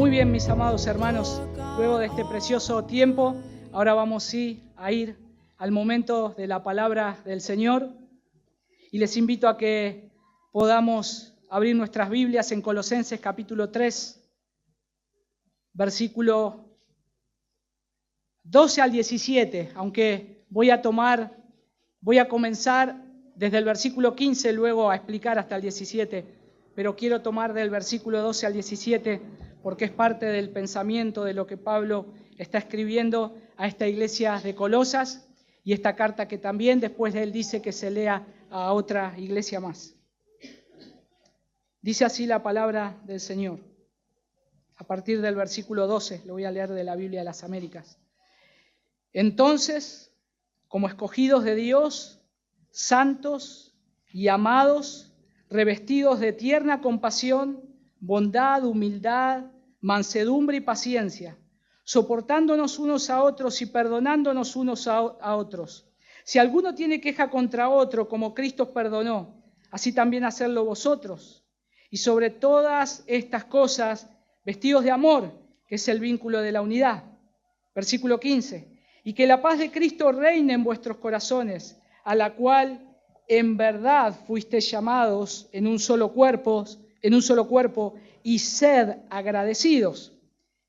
Muy bien, mis amados hermanos, luego de este precioso tiempo, ahora vamos a ir al momento de la palabra del Señor. Y les invito a que podamos abrir nuestras Biblias en Colosenses capítulo 3, versículo 12 al 17, aunque voy a comenzar desde el versículo 15, luego a explicar hasta el 17, pero quiero tomar del versículo 12 al 17 porque es parte del pensamiento de lo que Pablo está escribiendo a esta iglesia de Colosas y esta carta que también después de él dice que se lea a otra iglesia más. Dice así la palabra del Señor. A partir del versículo 12, lo voy a leer de la Biblia de las Américas. Entonces, como escogidos de Dios, santos y amados, revestidos de tierna compasión, bondad, humildad, mansedumbre y paciencia, soportándonos unos a otros y perdonándonos unos a otros. Si alguno tiene queja contra otro, como Cristo os perdonó, así también hacedlo vosotros. Y sobre todas estas cosas, vestidos de amor, que es el vínculo de la unidad. Versículo 15. Y que la paz de Cristo reine en vuestros corazones, a la cual en verdad fuisteis llamados en un solo cuerpo, y sed agradecidos.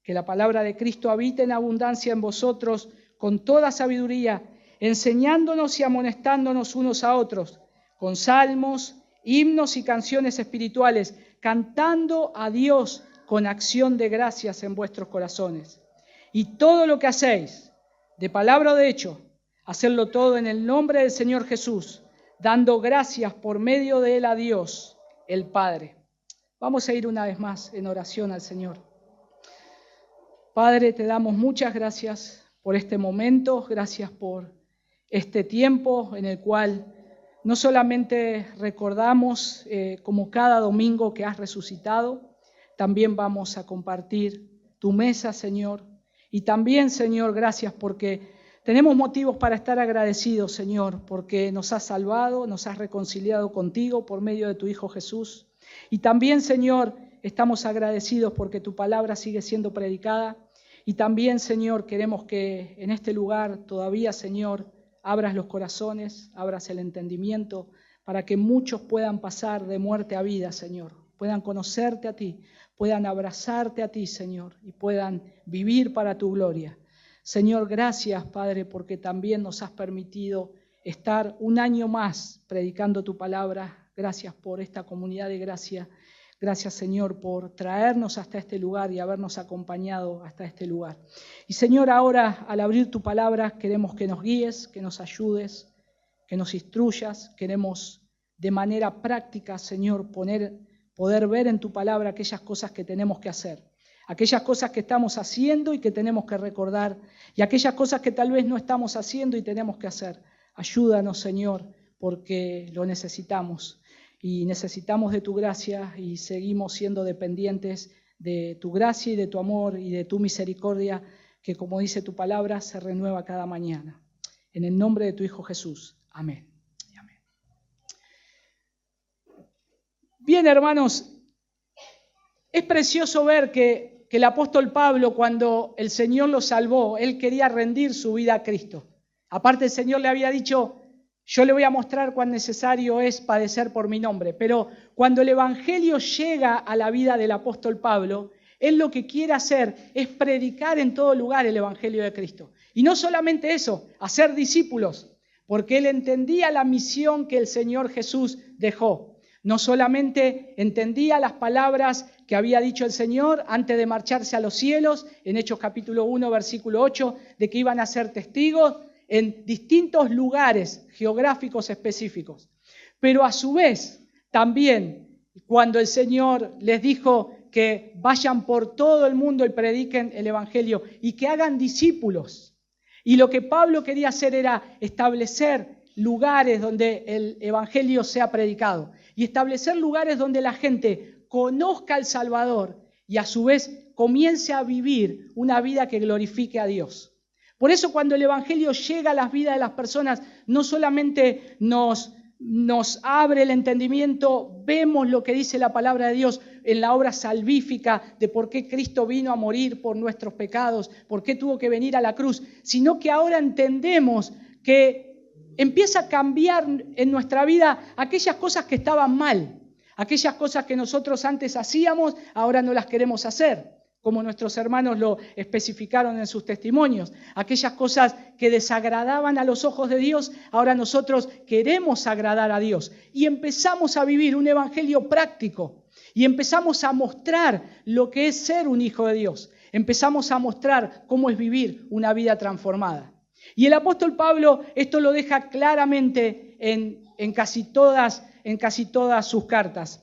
Que la palabra de Cristo habite en abundancia en vosotros con toda sabiduría, enseñándonos y amonestándonos unos a otros, con salmos, himnos y canciones espirituales, cantando a Dios con acción de gracias en vuestros corazones. Y todo lo que hacéis, de palabra o de hecho, hacedlo todo en el nombre del Señor Jesús, dando gracias por medio de él a Dios, el Padre. Vamos a ir una vez más en oración al Señor. Padre, te damos muchas gracias por este momento, gracias por este tiempo en el cual no solamente recordamos como cada domingo que has resucitado, también vamos a compartir tu mesa, Señor. Y también, Señor, gracias porque tenemos motivos para estar agradecidos, Señor, porque nos has salvado, nos has reconciliado contigo por medio de tu Hijo Jesús. Y también, Señor, estamos agradecidos porque tu palabra sigue siendo predicada. Y también, Señor, queremos que en este lugar todavía, Señor, abras los corazones, abras el entendimiento, para que muchos puedan pasar de muerte a vida, Señor. Puedan conocerte a ti, puedan abrazarte a ti, Señor, y puedan vivir para tu gloria. Señor, gracias, Padre, porque también nos has permitido estar un año más predicando tu palabra. Gracias por esta comunidad de gracia. Gracias, Señor, por traernos hasta este lugar y habernos acompañado hasta este lugar. Y, Señor, ahora, al abrir tu palabra, queremos que nos guíes, que nos ayudes, que nos instruyas. Queremos, de manera práctica, Señor, poder ver en tu palabra aquellas cosas que tenemos que hacer, aquellas cosas que estamos haciendo y que tenemos que recordar, y aquellas cosas que tal vez no estamos haciendo y tenemos que hacer. Ayúdanos, Señor, porque lo necesitamos. Y necesitamos de tu gracia y seguimos siendo dependientes de tu gracia y de tu amor y de tu misericordia, que como dice tu palabra, se renueva cada mañana. En el nombre de tu Hijo Jesús. Amén. Amén. Bien, hermanos, es precioso ver que el apóstol Pablo, cuando el Señor lo salvó, él quería rendir su vida a Cristo. Aparte, el Señor le había dicho: yo le voy a mostrar cuán necesario es padecer por mi nombre. Pero cuando el Evangelio llega a la vida del apóstol Pablo, él lo que quiere hacer es predicar en todo lugar el Evangelio de Cristo. Y no solamente eso, hacer discípulos, porque él entendía la misión que el Señor Jesús dejó. No solamente entendía las palabras que había dicho el Señor antes de marcharse a los cielos, en Hechos capítulo 1, versículo 8, de que iban a ser testigos en distintos lugares geográficos específicos. Pero a su vez, también, cuando el Señor les dijo que vayan por todo el mundo y prediquen el Evangelio y que hagan discípulos. Y lo que Pablo quería hacer era establecer lugares donde el Evangelio sea predicado y establecer lugares donde la gente conozca al Salvador y a su vez comience a vivir una vida que glorifique a Dios. Por eso cuando el Evangelio llega a las vidas de las personas, no solamente nos nos abre el entendimiento, vemos lo que dice la palabra de Dios en la obra salvífica de por qué Cristo vino a morir por nuestros pecados, por qué tuvo que venir a la cruz, sino que ahora entendemos que empieza a cambiar en nuestra vida aquellas cosas que estaban mal, aquellas cosas que nosotros antes hacíamos, ahora no las queremos hacer, como nuestros hermanos lo especificaron en sus testimonios. Aquellas cosas que desagradaban a los ojos de Dios, ahora nosotros queremos agradar a Dios. Y empezamos a vivir un evangelio práctico. Y empezamos a mostrar lo que es ser un hijo de Dios. Empezamos a mostrar cómo es vivir una vida transformada. Y el apóstol Pablo esto lo deja claramente en casi todas sus cartas.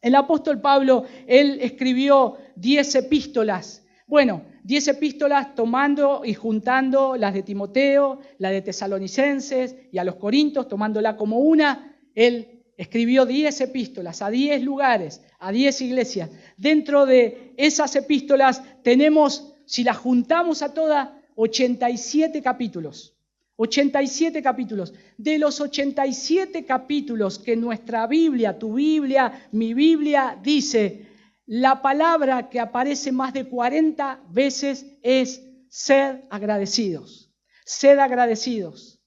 El apóstol Pablo, él escribió 10 epístolas. Bueno, 10 epístolas tomando y juntando las de Timoteo, la de Tesalonicenses y a los Corintios, tomándola como una. Él escribió 10 epístolas a 10 lugares, a 10 iglesias. Dentro de esas epístolas tenemos, si las juntamos a todas, 87 capítulos. 87 capítulos. De los 87 capítulos que nuestra Biblia, tu Biblia, mi Biblia dice, la palabra que aparece más de 40 veces es sed agradecidos. Sed agradecidos.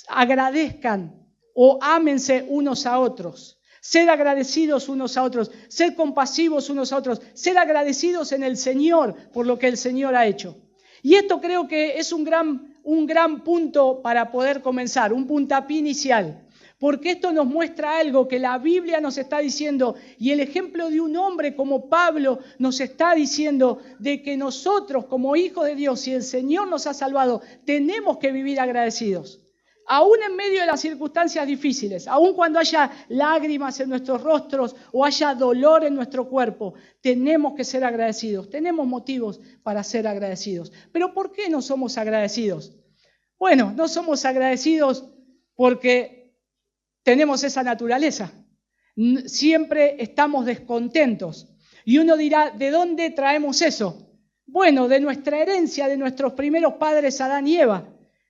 Agradezcan o ámense unos a otros. Sed agradecidos unos a otros. Sed compasivos unos a otros. Sed agradecidos en el Señor por lo que el Señor ha hecho. Y esto creo que es un gran punto para poder comenzar, un puntapié inicial, porque esto nos muestra algo que la Biblia nos está diciendo y el ejemplo de un hombre como Pablo nos está diciendo de que nosotros como hijos de Dios, si el Señor nos ha salvado, tenemos que vivir agradecidos. Aún en medio de las circunstancias difíciles, aún cuando haya lágrimas en nuestros rostros o haya dolor en nuestro cuerpo, tenemos que ser agradecidos. Tenemos motivos para ser agradecidos. ¿Pero por qué no somos agradecidos? Bueno, no somos agradecidos porque tenemos esa naturaleza. Siempre estamos descontentos. Y uno dirá, ¿de dónde traemos eso? Bueno, de nuestra herencia, de nuestros primeros padres Adán y Eva.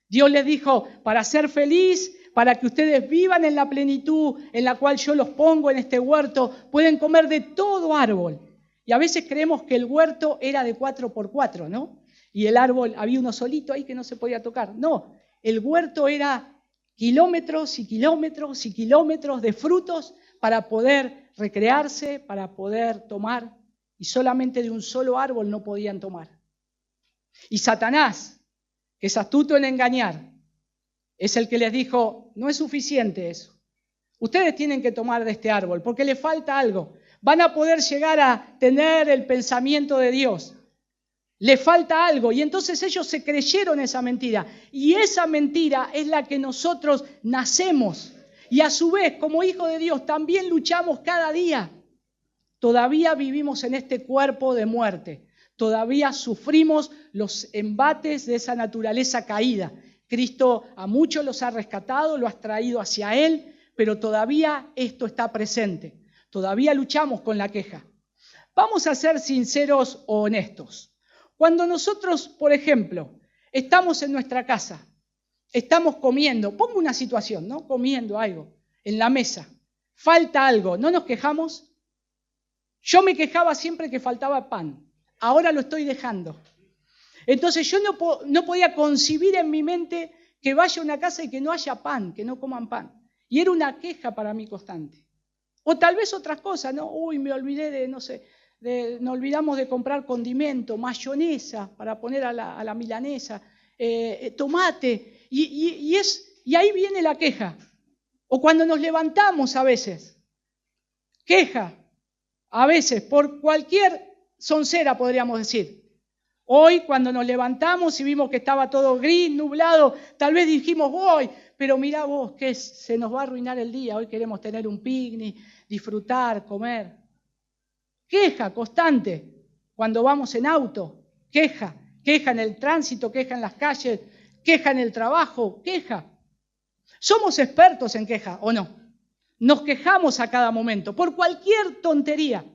Dios les dijo, para ser feliz, para que ustedes vivan en la plenitud en la cual yo los pongo en este huerto, pueden comer de todo árbol. Y a veces creemos que el huerto era de 4x4, ¿no? Y el árbol, había uno solito ahí que no se podía tocar. No, el huerto era kilómetros y kilómetros y kilómetros de frutos para poder recrearse, para poder tomar. Y solamente de un solo árbol no podían tomar. Y Satanás, que es astuto en engañar, es el que les dijo, no es suficiente eso. Ustedes tienen que tomar de este árbol porque le falta algo. Van a poder llegar a tener el pensamiento de Dios. Le falta algo. Y entonces ellos se creyeron esa mentira. Y esa mentira es la que nosotros nacemos. Y a su vez, como hijos de Dios, también luchamos cada día. Todavía vivimos en este cuerpo de muerte. Todavía sufrimos los embates de esa naturaleza caída. Cristo a muchos los ha rescatado, los ha traído hacia Él, pero todavía esto está presente. Todavía luchamos con la queja. Vamos a ser sinceros o honestos. Cuando nosotros, por ejemplo, estamos en nuestra casa, estamos comiendo, pongo una situación, ¿no? Comiendo algo en la mesa, falta algo, ¿no nos quejamos? Yo me quejaba siempre que faltaba pan. Ahora lo estoy dejando. Entonces yo no podía concebir en mi mente que vaya a una casa y que no haya pan, que no coman pan. Y era una queja para mí constante. O tal vez otras cosas, ¿no? Uy, me olvidé de, no sé, nos olvidamos de comprar condimento, mayonesa para poner a la milanesa, tomate. Y ahí viene la queja. O cuando nos levantamos a veces, queja, a veces por cualquier soncera, podríamos decir. Hoy, cuando nos levantamos y vimos que estaba todo gris, nublado, tal vez dijimos, voy, pero mirá vos, que se nos va a arruinar el día. Hoy queremos tener un picnic, disfrutar, comer. Queja constante. Cuando vamos en auto, queja en el tránsito, queja en las calles, queja en el trabajo, queja. ¿Somos expertos en queja o no? Nos quejamos a cada momento, por cualquier tontería.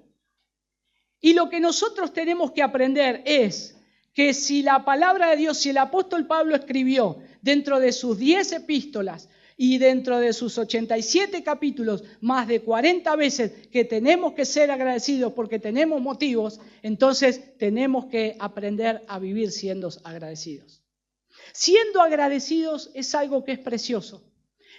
Y lo que nosotros tenemos que aprender es que si la palabra de Dios, si el apóstol Pablo escribió dentro de sus 10 epístolas, y dentro de sus 87 capítulos, más de 40 veces que tenemos que ser agradecidos porque tenemos motivos, entonces tenemos que aprender a vivir siendo agradecidos. Siendo agradecidos es algo que es precioso.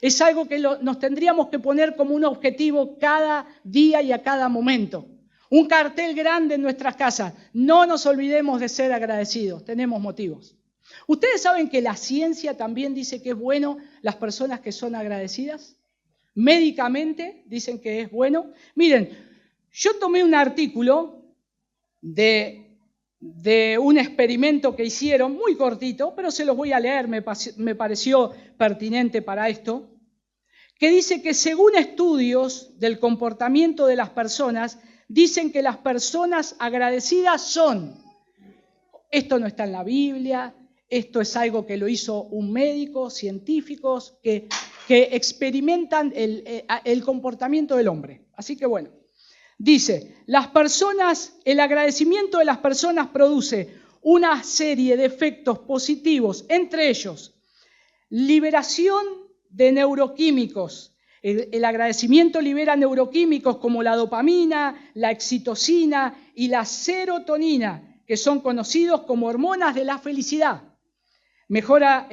Es algo que nos tendríamos que poner como un objetivo cada día y a cada momento. Un cartel grande en nuestras casas. No nos olvidemos de ser agradecidos. Tenemos motivos. ¿Ustedes saben que la ciencia también dice que es bueno las personas que son agradecidas? Médicamente dicen que es bueno. Miren, yo tomé un artículo de un experimento que hicieron, muy cortito, pero se los voy a leer, me pareció pertinente para esto, que dice que según estudios del comportamiento de las personas, dicen que las personas agradecidas son, esto no está en la Biblia, esto es algo que lo hizo un médico, científicos, que experimentan el comportamiento del hombre. Así que bueno. Dice, el agradecimiento de las personas produce una serie de efectos positivos, entre ellos, liberación de neuroquímicos. El agradecimiento libera neuroquímicos como la dopamina, la oxitocina y la serotonina, que son conocidos como hormonas de la felicidad. Mejora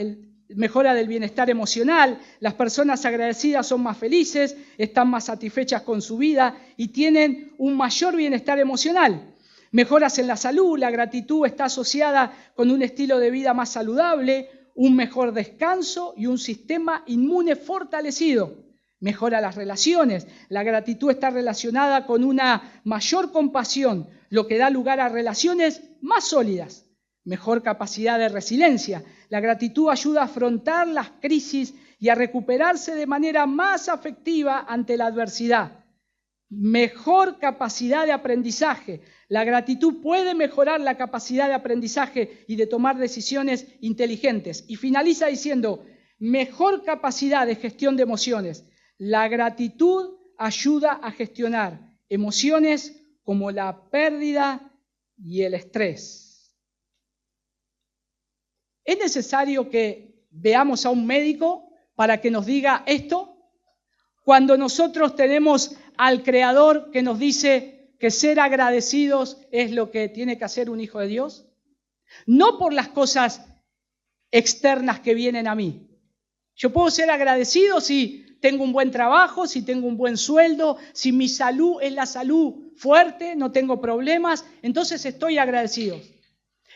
del bienestar emocional, las personas agradecidas son más felices, están más satisfechas con su vida y tienen un mayor bienestar emocional. Mejoras en la salud, la gratitud está asociada con un estilo de vida más saludable, un mejor descanso y un sistema inmune fortalecido. Mejora las relaciones, la gratitud está relacionada con una mayor compasión, lo que da lugar a relaciones más sólidas. Mejor capacidad de resiliencia. La gratitud ayuda a afrontar las crisis y a recuperarse de manera más afectiva ante la adversidad. Mejor capacidad de aprendizaje. La gratitud puede mejorar la capacidad de aprendizaje y de tomar decisiones inteligentes. Y finaliza diciendo, mejor capacidad de gestión de emociones. La gratitud ayuda a gestionar emociones como la pérdida y el estrés. ¿Es necesario que veamos a un médico para que nos diga esto? Cuando nosotros tenemos al Creador que nos dice que ser agradecidos es lo que tiene que hacer un hijo de Dios. No por las cosas externas que vienen a mí. Yo puedo ser agradecido si tengo un buen trabajo, si tengo un buen sueldo, si mi salud es la salud fuerte, no tengo problemas, entonces estoy agradecido.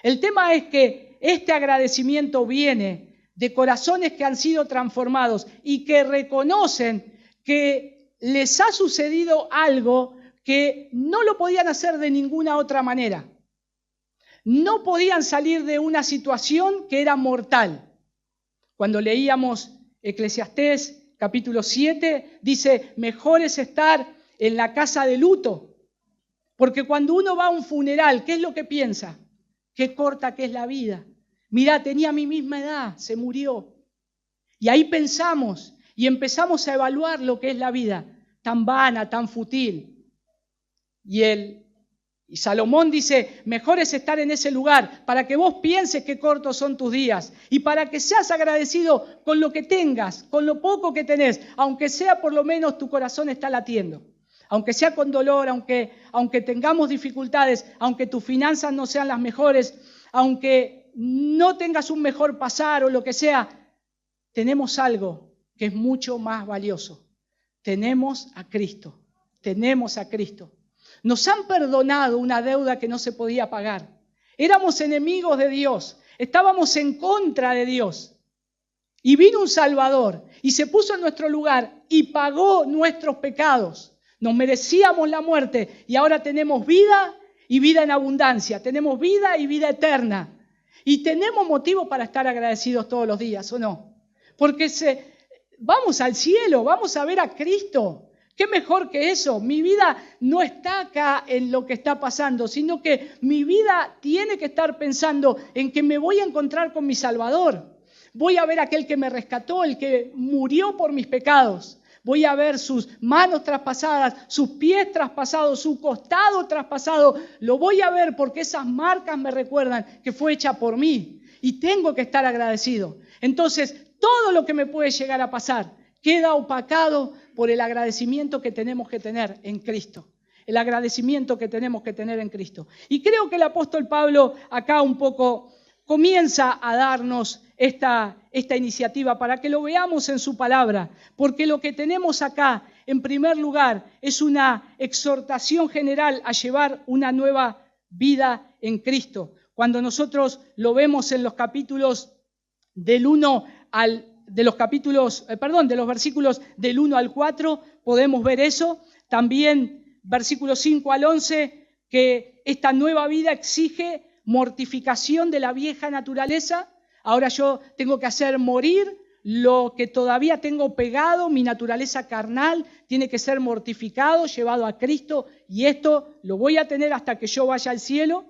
El tema es que este agradecimiento viene de corazones que han sido transformados y que reconocen que les ha sucedido algo que no lo podían hacer de ninguna otra manera. No podían salir de una situación que era mortal. Cuando leíamos Eclesiastés capítulo 7, dice, mejor es estar en la casa de luto. Porque cuando uno va a un funeral, ¿qué es lo que piensa? Qué corta que es la vida. Mirá, tenía mi misma edad, se murió. Y ahí pensamos y empezamos a evaluar lo que es la vida, tan vana, tan fútil. Y Salomón dice, mejor es estar en ese lugar para que vos pienses qué cortos son tus días y para que seas agradecido con lo que tengas, con lo poco que tenés, aunque sea por lo menos tu corazón está latiendo. Aunque sea con dolor, aunque tengamos dificultades, aunque tus finanzas no sean las mejores, aunque no tengas un mejor pasar o lo que sea, tenemos algo que es mucho más valioso. Tenemos a Cristo, tenemos a Cristo. Nos han perdonado una deuda que no se podía pagar. Éramos enemigos de Dios, estábamos en contra de Dios. Y vino un Salvador y se puso en nuestro lugar y pagó nuestros pecados. Nos merecíamos la muerte y ahora tenemos vida y vida en abundancia. Tenemos vida y vida eterna. Y tenemos motivo para estar agradecidos todos los días, ¿o no? Porque vamos al cielo, vamos a ver a Cristo. ¿Qué mejor que eso? Mi vida no está acá en lo que está pasando, sino que mi vida tiene que estar pensando en que me voy a encontrar con mi Salvador. Voy a ver a aquel que me rescató, el que murió por mis pecados. Voy a ver sus manos traspasadas, sus pies traspasados, su costado traspasado. Lo voy a ver porque esas marcas me recuerdan que fue hecha por mí. Y tengo que estar agradecido. Entonces, todo lo que me puede llegar a pasar, queda opacado por el agradecimiento que tenemos que tener en Cristo. El agradecimiento que tenemos que tener en Cristo. Y creo que el apóstol Pablo acá un poco comienza a darnos esta iniciativa para que lo veamos en su palabra, porque lo que tenemos acá, en primer lugar, es una exhortación general a llevar una nueva vida en Cristo. Cuando nosotros lo vemos en los capítulos de los versículos del 1 al 4, podemos ver eso. También versículos 5 al 11, que esta nueva vida exige mortificación de la vieja naturaleza. Ahora yo tengo que hacer morir lo que todavía tengo pegado, mi naturaleza carnal tiene que ser mortificado, llevado a Cristo, y esto lo voy a tener hasta que yo vaya al cielo.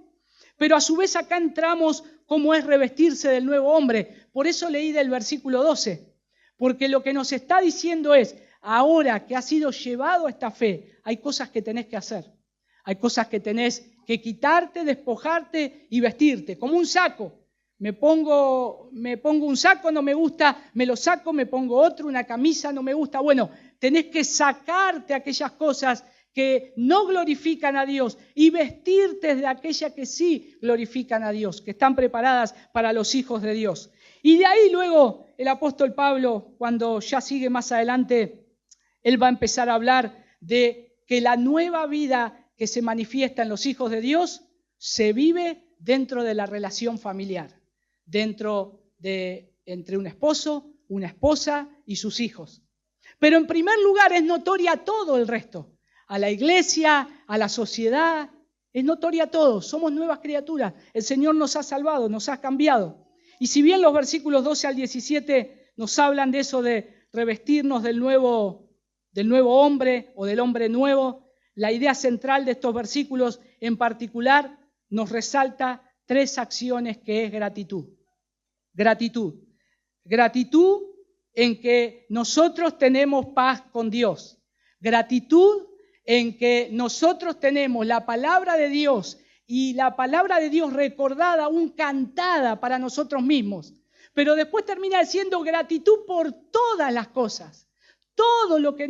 Pero a su vez acá entramos cómo es revestirse del nuevo hombre. Por eso leí del versículo 12, porque lo que nos está diciendo es, ahora que has sido llevado a esta fe, hay cosas que tenés que hacer. Hay cosas que tenés que quitarte, despojarte y vestirte, como un saco. Me pongo un saco, no me gusta, me lo saco, me pongo otro, una camisa, no me gusta. Bueno, tenés que sacarte aquellas cosas que no glorifican a Dios y vestirte de aquellas que sí glorifican a Dios, que están preparadas para los hijos de Dios. Y de ahí luego el apóstol Pablo, cuando ya sigue más adelante, él va a empezar a hablar de que la nueva vida que se manifiesta en los hijos de Dios se vive dentro de la relación familiar, entre un esposo, una esposa y sus hijos. Pero en primer lugar es notoria a todo el resto, a la iglesia, a la sociedad, es notoria a todos, somos nuevas criaturas, el Señor nos ha salvado, nos ha cambiado. Y si bien los versículos 12 al 17 nos hablan de eso de revestirnos del nuevo hombre o del hombre nuevo, la idea central de estos versículos en particular nos resalta 3 acciones que es gratitud. Gratitud. Gratitud en que nosotros tenemos paz con Dios. Gratitud en que nosotros tenemos la palabra de Dios y la palabra de Dios recordada, aún cantada para nosotros mismos. Pero después termina siendo gratitud por todas las cosas. Todo lo que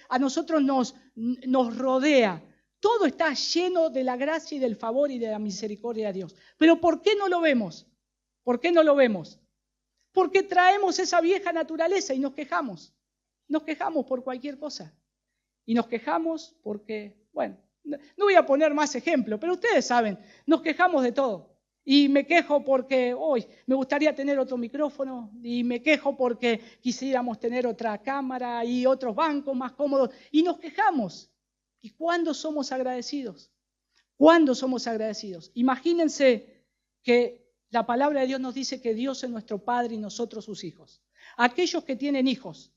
a nosotros nos rodea, todo está lleno de la gracia y del favor y de la misericordia de Dios. Pero ¿por qué no lo vemos? ¿Por qué no lo vemos? Porque traemos esa vieja naturaleza y nos quejamos. Nos quejamos por cualquier cosa. Y nos quejamos porque, bueno, no voy a poner más ejemplos, pero ustedes saben, nos quejamos de todo. Y me quejo porque hoy me gustaría tener otro micrófono, y me quejo porque quisiéramos tener otra cámara y otros bancos más cómodos. Y nos quejamos. ¿Y cuándo somos agradecidos? ¿Cuándo somos agradecidos? Imagínense que la palabra de Dios nos dice que Dios es nuestro Padre y nosotros sus hijos. Aquellos que tienen hijos,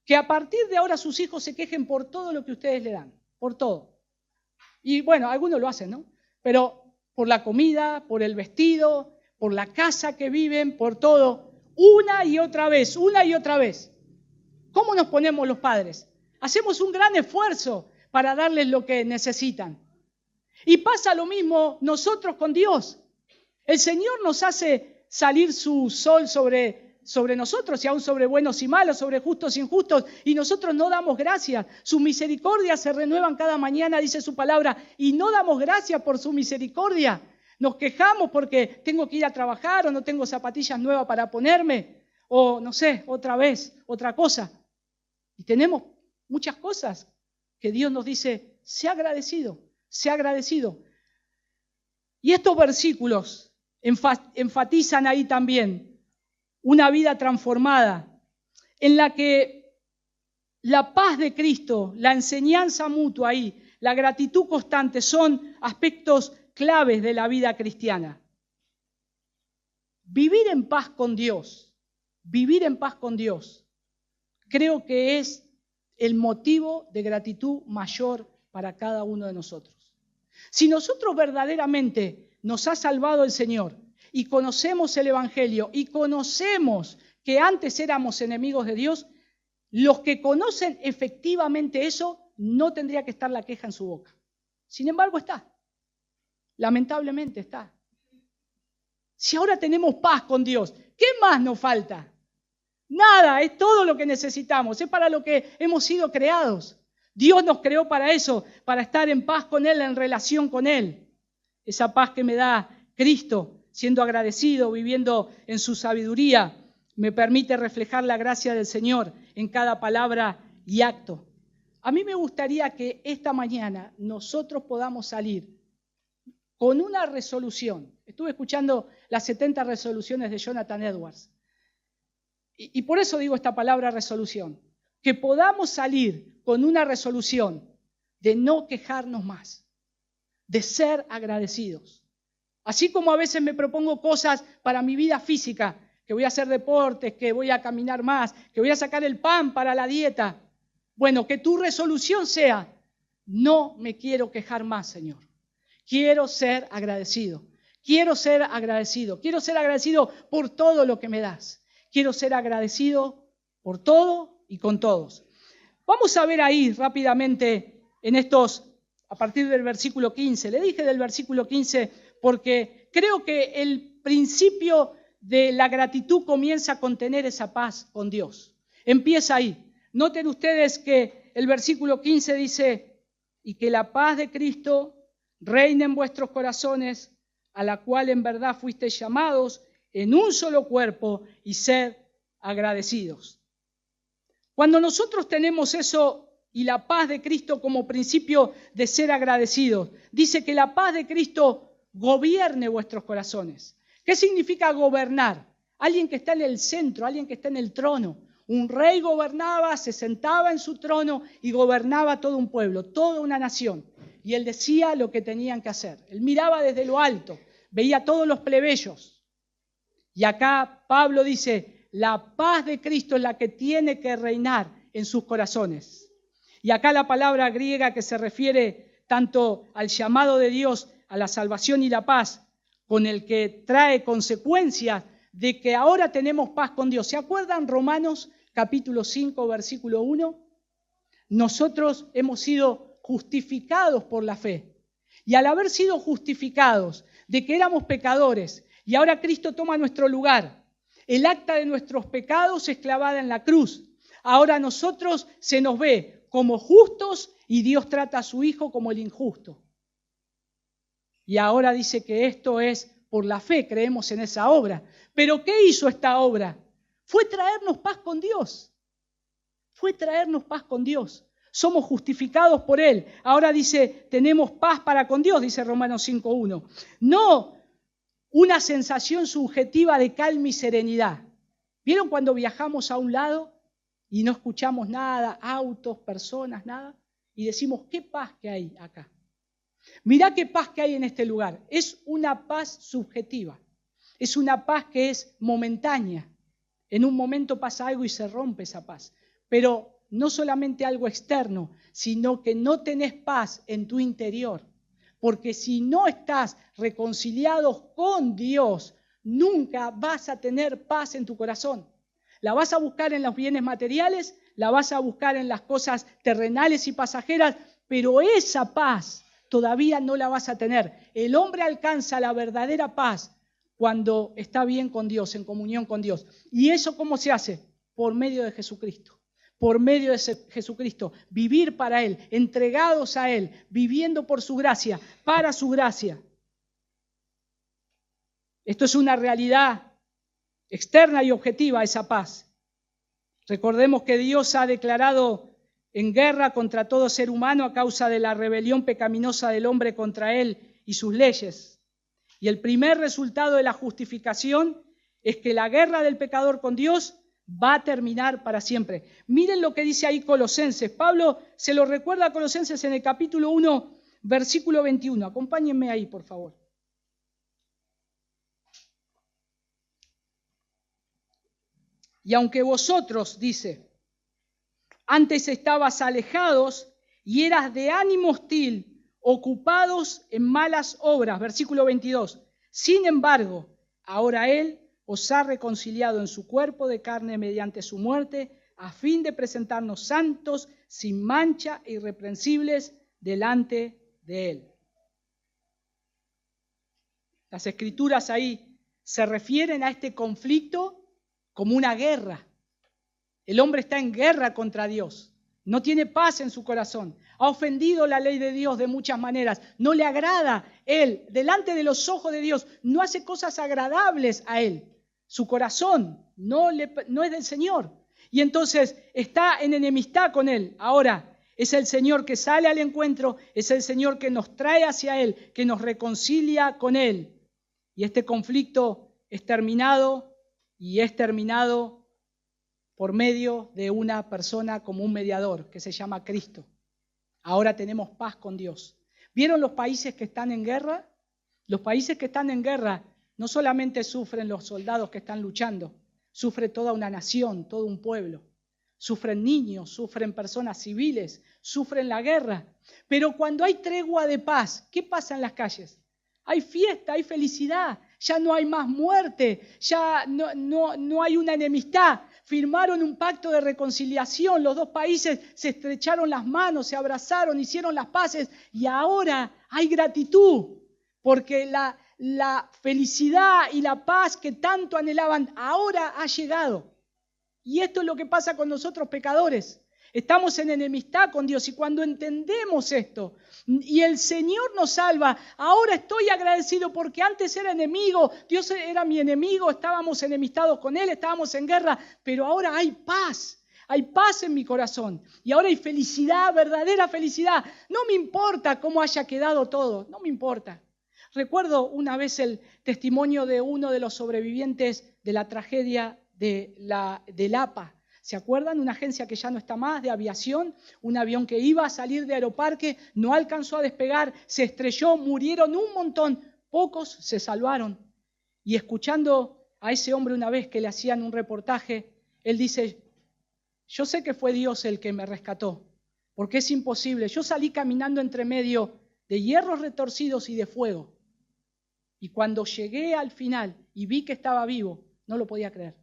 que a partir de ahora sus hijos se quejen por todo lo que ustedes le dan, por todo. Y bueno, algunos lo hacen, ¿no? Pero por la comida, por el vestido, por la casa que viven, por todo, una y otra vez, una y otra vez. ¿Cómo nos ponemos los padres? Hacemos un gran esfuerzo para darles lo que necesitan. Y pasa lo mismo nosotros con Dios. El Señor nos hace salir su sol sobre nosotros, y aún sobre buenos y malos, sobre justos e injustos, y nosotros no damos gracias. Sus misericordias se renuevan cada mañana, dice su palabra, y no damos gracias por su misericordia. Nos quejamos porque tengo que ir a trabajar o no tengo zapatillas nuevas para ponerme, o no sé, otra vez, otra cosa. Y tenemos muchas cosas que Dios nos dice, sé agradecido, sé agradecido. Y estos versículos enfatizan ahí también una vida transformada, en la que la paz de Cristo, la enseñanza mutua ahí, la gratitud constante son aspectos claves de la vida cristiana. Vivir en paz con Dios, creo que es el motivo de gratitud mayor para cada uno de nosotros. Si nosotros verdaderamente nos ha salvado el Señor y conocemos el Evangelio y conocemos que antes éramos enemigos de Dios, los que conocen efectivamente eso, no tendría que estar la queja en su boca. Sin embargo, está. Lamentablemente está. Si ahora tenemos paz con Dios, ¿qué más nos falta? Nada, es todo lo que necesitamos, es para lo que hemos sido creados. Dios nos creó para eso, para estar en paz con Él, en relación con Él. Esa paz que me da Cristo, siendo agradecido, viviendo en su sabiduría, me permite reflejar la gracia del Señor en cada palabra y acto. A mí me gustaría que esta mañana nosotros podamos salir con una resolución. Estuve escuchando las 70 resoluciones de Jonathan Edwards. Y por eso digo esta palabra resolución. Que podamos salir con una resolución de no quejarnos más, de ser agradecidos. Así como a veces me propongo cosas para mi vida física, que voy a hacer deportes, que voy a caminar más, que voy a sacar el pan para la dieta. Bueno, que tu resolución sea, no me quiero quejar más, Señor. Quiero ser agradecido. Quiero ser agradecido. Quiero ser agradecido por todo lo que me das. Quiero ser agradecido por todo y con todos. Vamos a ver ahí rápidamente en estos, a partir del versículo 15. Le dije del versículo 15 porque creo que el principio de la gratitud comienza con tener esa paz con Dios. Empieza ahí. Noten ustedes que el versículo 15 dice, y que la paz de Cristo reine en vuestros corazones, a la cual en verdad fuisteis llamados en un solo cuerpo, y sed agradecidos. Cuando nosotros tenemos eso y la paz de Cristo como principio de ser agradecidos, dice que la paz de Cristo gobierne vuestros corazones. ¿Qué significa gobernar? Alguien que está en el centro, alguien que está en el trono. Un rey gobernaba, se sentaba en su trono y gobernaba todo un pueblo, toda una nación. Y él decía lo que tenían que hacer. Él miraba desde lo alto, veía a todos los plebeyos. Y acá Pablo dice, la paz de Cristo es la que tiene que reinar en sus corazones. Y acá la palabra griega que se refiere tanto al llamado de Dios a la salvación y la paz, con el que trae consecuencias de que ahora tenemos paz con Dios. ¿Se acuerdan Romanos capítulo 5, versículo 1? Nosotros hemos sido justificados por la fe. Y al haber sido justificados de que éramos pecadores, y ahora Cristo toma nuestro lugar. El acta de nuestros pecados es clavada en la cruz. Ahora a nosotros se nos ve como justos y Dios trata a su Hijo como el injusto. Y ahora dice que esto es por la fe, creemos en esa obra. ¿Pero qué hizo esta obra? Fue traernos paz con Dios. Fue traernos paz con Dios. Somos justificados por Él. Ahora dice, tenemos paz para con Dios, dice Romanos 5:1. No una sensación subjetiva de calma y serenidad. ¿Vieron cuando viajamos a un lado y no escuchamos nada, autos, personas, nada? Y decimos, ¿qué paz que hay acá? Mirá qué paz que hay en este lugar. Es una paz subjetiva. Es una paz que es momentánea. En un momento pasa algo y se rompe esa paz. Pero no solamente algo externo, sino que no tenés paz en tu interior. Porque si no estás reconciliados con Dios, nunca vas a tener paz en tu corazón. La vas a buscar en los bienes materiales, la vas a buscar en las cosas terrenales y pasajeras, pero esa paz todavía no la vas a tener. El hombre alcanza la verdadera paz cuando está bien con Dios, en comunión con Dios. ¿Y eso cómo se hace? Por medio de Jesucristo. Por medio de Jesucristo, vivir para Él, entregados a Él, viviendo por su gracia, para su gracia. Esto es una realidad externa y objetiva, esa paz. Recordemos que Dios ha declarado en guerra contra todo ser humano a causa de la rebelión pecaminosa del hombre contra Él y sus leyes. Y el primer resultado de la justificación es que la guerra del pecador con Dios va a terminar para siempre. Miren lo que dice ahí Colosenses. Pablo se lo recuerda a Colosenses en el capítulo 1, versículo 21. Acompáñenme ahí, por favor. Y aunque vosotros, dice, antes estabas alejados y eras de ánimo hostil, ocupados en malas obras, versículo 22. Sin embargo, ahora Él os ha reconciliado en su cuerpo de carne mediante su muerte, a fin de presentarnos santos, sin mancha e irreprensibles delante de Él. Las Escrituras ahí se refieren a este conflicto como una guerra El hombre está en guerra contra Dios. No tiene paz en su corazón. Ha ofendido la ley de Dios de muchas maneras. No le agrada él. Delante de los ojos de Dios no hace cosas agradables a él. Su corazón no es del Señor. Y entonces está en enemistad con él. Ahora, es el Señor que sale al encuentro. Es el Señor que nos trae hacia él, que nos reconcilia con él. Y este conflicto es terminado y es terminado por medio de una persona como un mediador que se llama Cristo. Ahora tenemos paz con Dios. ¿Vieron los países que están en guerra? Los países que están en guerra no solamente sufren los soldados que están luchando, sufre toda una nación, todo un pueblo. Sufren niños, sufren personas civiles, sufren la guerra. Pero cuando hay tregua de paz, ¿qué pasa en las calles? Hay fiesta, hay felicidad, ya no hay más muerte, ya no hay una enemistad. Firmaron un pacto de reconciliación, los dos países se estrecharon las manos, se abrazaron, hicieron las paces y ahora hay gratitud, porque la felicidad y la paz que tanto anhelaban ahora ha llegado. Y esto es lo que pasa con nosotros pecadores. Estamos en enemistad con Dios y cuando entendemos esto y el Señor nos salva, ahora estoy agradecido porque antes era enemigo, Dios era mi enemigo, estábamos enemistados con Él, estábamos en guerra, pero ahora hay paz en mi corazón y ahora hay felicidad, verdadera felicidad. No me importa cómo haya quedado todo, no me importa. Recuerdo una vez el testimonio de uno de los sobrevivientes de la tragedia del APA. ¿Se acuerdan? Una agencia que ya no está más, de aviación, un avión que iba a salir de Aeroparque, no alcanzó a despegar, se estrelló, murieron un montón, pocos se salvaron. Y escuchando a ese hombre una vez que le hacían un reportaje, él dice, yo sé que fue Dios el que me rescató, porque es imposible. Yo salí caminando entre medio de hierros retorcidos y de fuego. Y cuando llegué al final y vi que estaba vivo, no lo podía creer.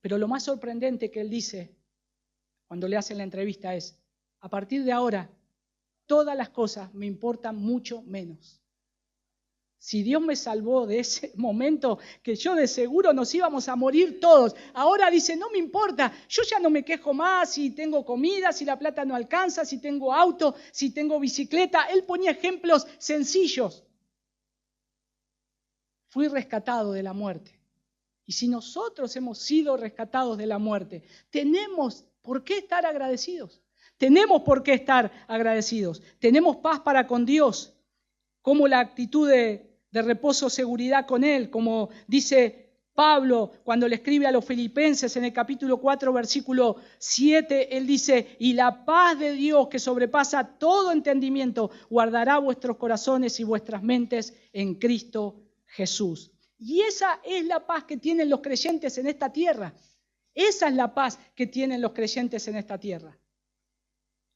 Pero lo más sorprendente que él dice cuando le hacen la entrevista es, a partir de ahora, todas las cosas me importan mucho menos. Si Dios me salvó de ese momento que yo de seguro nos íbamos a morir todos, ahora dice, no me importa, yo ya no me quejo más si tengo comida, si la plata no alcanza, si tengo auto, si tengo bicicleta. Él ponía ejemplos sencillos. Fui rescatado de la muerte. Y si nosotros hemos sido rescatados de la muerte, tenemos por qué estar agradecidos. Tenemos por qué estar agradecidos. Tenemos paz para con Dios, como la actitud de reposo, seguridad con Él, como dice Pablo cuando le escribe a los filipenses en el capítulo 4, versículo 7, él dice, y la paz de Dios que sobrepasa todo entendimiento, guardará vuestros corazones y vuestras mentes en Cristo Jesús. Y esa es la paz que tienen los creyentes en esta tierra. Esa es la paz que tienen los creyentes en esta tierra.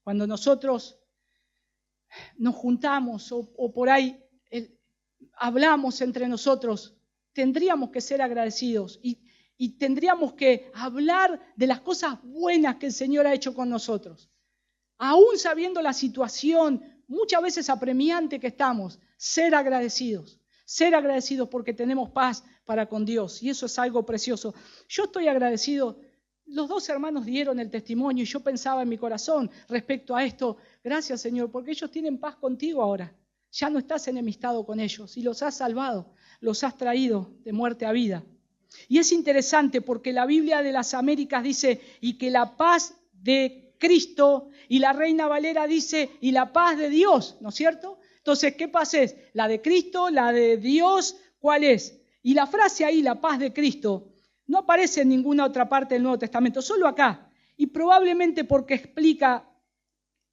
Cuando nosotros nos juntamos o por ahí hablamos entre nosotros, tendríamos que ser agradecidos y tendríamos que hablar de las cosas buenas que el Señor ha hecho con nosotros. Aún sabiendo la situación muchas veces apremiante que estamos, ser agradecidos. Ser agradecidos porque tenemos paz para con Dios y eso es algo precioso. Yo estoy agradecido. Los dos hermanos dieron el testimonio y yo pensaba en mi corazón respecto a esto. Gracias, Señor, porque ellos tienen paz contigo ahora. Ya no estás enemistado con ellos y los has salvado, los has traído de muerte a vida. Y es interesante porque la Biblia de las Américas dice y que la paz de Cristo y la Reina Valera dice y la paz de Dios, ¿no es cierto? Entonces, ¿qué paz es? La de Cristo, la de Dios, ¿cuál es? Y la frase ahí, la paz de Cristo, no aparece en ninguna otra parte del Nuevo Testamento, solo acá. Y probablemente porque explica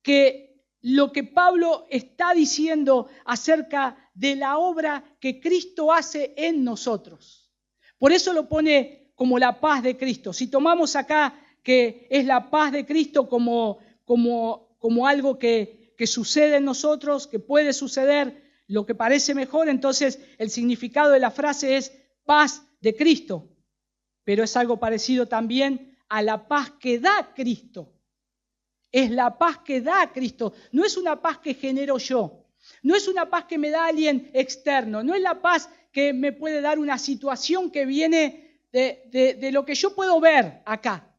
que lo que Pablo está diciendo acerca de la obra que Cristo hace en nosotros. Por eso lo pone como la paz de Cristo. Si tomamos acá que es la paz de Cristo como algo que sucede en nosotros, que puede suceder, lo que parece mejor, entonces el significado de la frase es paz de Cristo. Pero es algo parecido también a la paz que da Cristo. Es la paz que da Cristo. No es una paz que genero yo. No es una paz que me da alguien externo. No es la paz que me puede dar una situación que viene de lo que yo puedo ver acá.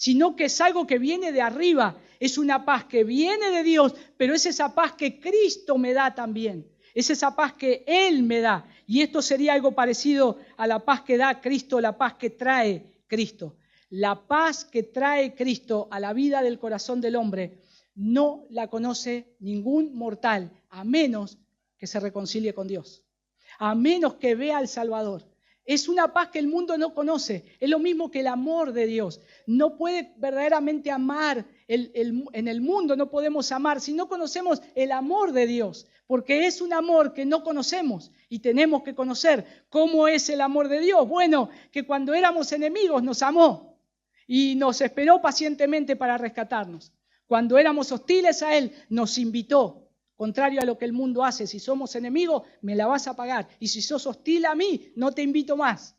sino que es algo que viene de arriba. Es una paz que viene de Dios, pero es esa paz que Cristo me da también. Es esa paz que Él me da. Y esto sería algo parecido a la paz que da Cristo, la paz que trae Cristo. La paz que trae Cristo a la vida del corazón del hombre no la conoce ningún mortal, a menos que se reconcilie con Dios, a menos que vea al Salvador. Es una paz que el mundo no conoce. Es lo mismo que el amor de Dios. No puede verdaderamente amar. En el mundo no podemos amar si no conocemos el amor de Dios, porque es un amor que no conocemos y tenemos que conocer. ¿Cómo es el amor de Dios? Bueno, que cuando éramos enemigos nos amó y nos esperó pacientemente para rescatarnos. Cuando éramos hostiles a Él, nos invitó. Contrario a lo que el mundo hace, si somos enemigos, me la vas a pagar. Y si sos hostil a mí, no te invito más.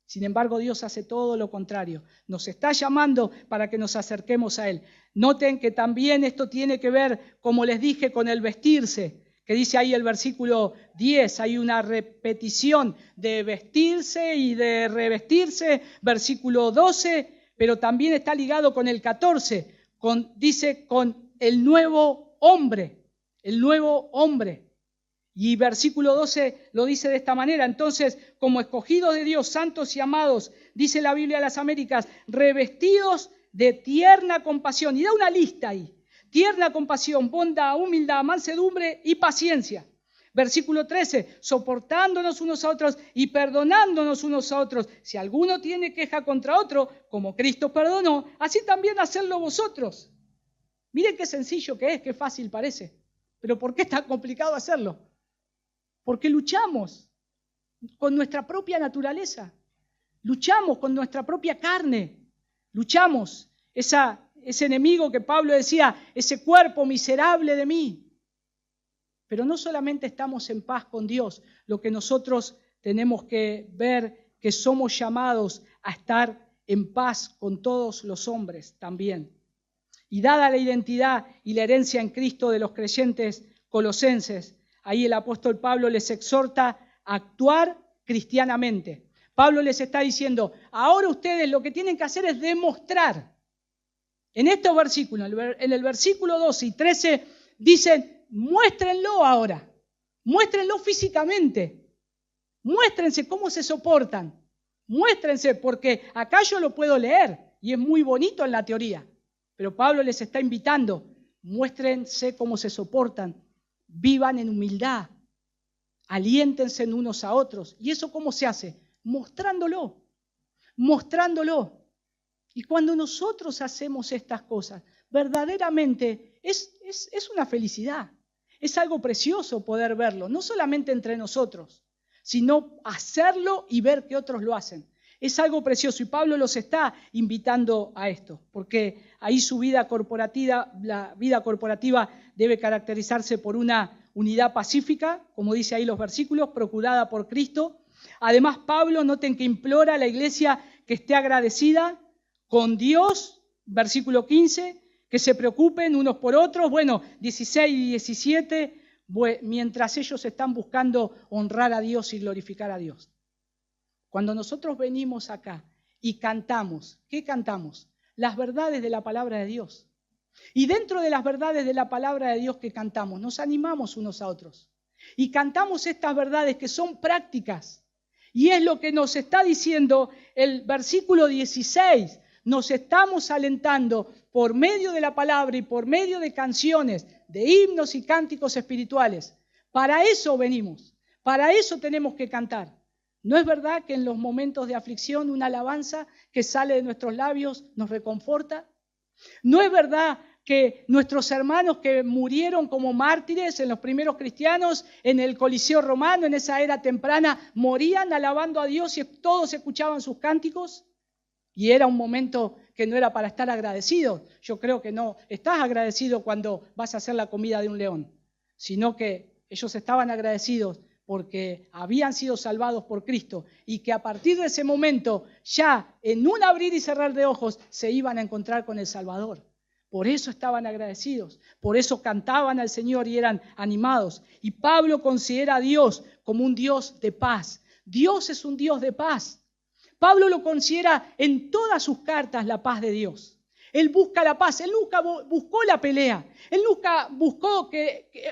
Sin embargo, Dios hace todo lo contrario. Nos está llamando para que nos acerquemos a Él. Noten que también esto tiene que ver, como les dije, con el vestirse, que dice ahí el versículo 10. Hay una repetición de vestirse y de revestirse, versículo 12, pero también está ligado con el 14, dice con el nuevo hombre. El nuevo hombre. Y versículo 12 lo dice de esta manera. Entonces, como escogidos de Dios, santos y amados, dice la Biblia de las Américas, revestidos de tierna compasión. Y da una lista ahí. Tierna compasión, bondad, humildad, mansedumbre y paciencia. Versículo 13, soportándonos unos a otros y perdonándonos unos a otros. Si alguno tiene queja contra otro, como Cristo perdonó, así también hacedlo vosotros. Miren qué sencillo que es, qué fácil parece. ¿Pero por qué es tan complicado hacerlo? Porque luchamos con nuestra propia naturaleza, luchamos con nuestra propia carne, luchamos ese enemigo que Pablo decía, ese cuerpo miserable de mí. Pero no solamente estamos en paz con Dios, lo que nosotros tenemos que ver que somos llamados a estar en paz con todos los hombres también. Y dada la identidad y la herencia en Cristo de los creyentes colosenses, ahí el apóstol Pablo les exhorta a actuar cristianamente. Pablo les está diciendo, ahora ustedes lo que tienen que hacer es demostrar. En estos versículos, en el versículo 12 y 13, dicen, muéstrenlo ahora, muéstrenlo físicamente, muéstrense cómo se soportan, muéstrense, porque acá yo lo puedo leer y es muy bonito en la teoría. Pero Pablo les está invitando, muéstrense cómo se soportan, vivan en humildad, aliéntense unos a otros. ¿Y eso cómo se hace? Mostrándolo, mostrándolo. Y cuando nosotros hacemos estas cosas, verdaderamente es una felicidad. Es algo precioso poder verlo, no solamente entre nosotros, sino hacerlo y ver que otros lo hacen. Es algo precioso y Pablo los está invitando a esto, porque ahí su vida corporativa, la vida corporativa debe caracterizarse por una unidad pacífica, como dice ahí los versículos, procurada por Cristo. Además, Pablo, noten que implora a la iglesia que esté agradecida con Dios, versículo 15, que se preocupen unos por otros. Bueno, 16 y 17, mientras ellos están buscando honrar a Dios y glorificar a Dios. Cuando nosotros venimos acá y cantamos, ¿qué cantamos? Las verdades de la palabra de Dios. Y dentro de las verdades de la palabra de Dios que cantamos, nos animamos unos a otros. Y cantamos estas verdades que son prácticas. Y es lo que nos está diciendo el versículo 16. Nos estamos alentando por medio de la palabra y por medio de canciones, de himnos y cánticos espirituales. Para eso venimos, para eso tenemos que cantar. ¿No es verdad que en los momentos de aflicción una alabanza que sale de nuestros labios nos reconforta? ¿No es verdad que nuestros hermanos que murieron como mártires en los primeros cristianos en el Coliseo romano, en esa era temprana, morían alabando a Dios y todos escuchaban sus cánticos? Y era un momento que no era para estar agradecidos. Yo creo que no estás agradecido cuando vas a hacer la comida de un león, sino que ellos estaban agradecidos porque habían sido salvados por Cristo y que a partir de ese momento, ya en un abrir y cerrar de ojos, se iban a encontrar con el Salvador. Por eso estaban agradecidos, por eso cantaban al Señor y eran animados. Y Pablo considera a Dios como un Dios de paz. Dios es un Dios de paz. Pablo lo considera en todas sus cartas la paz de Dios. Él busca la paz, Él nunca buscó la pelea, Él nunca buscó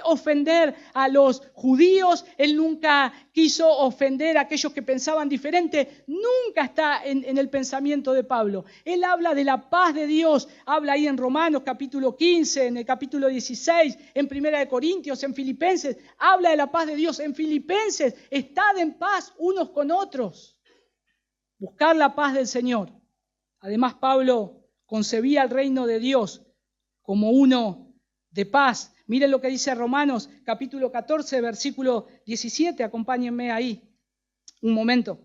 ofender a los judíos, Él nunca quiso ofender a aquellos que pensaban diferente, nunca está en el pensamiento de Pablo. Él habla de la paz de Dios, habla ahí en Romanos capítulo 15, en el capítulo 16, en 1 Corintios, en Filipenses, habla de la paz de Dios. En Filipenses, estad en paz unos con otros. Buscar la paz del Señor. Además, Pablo concebía el reino de Dios como uno de paz. Miren lo que dice Romanos capítulo 14, versículo 17. Acompáñenme ahí un momento.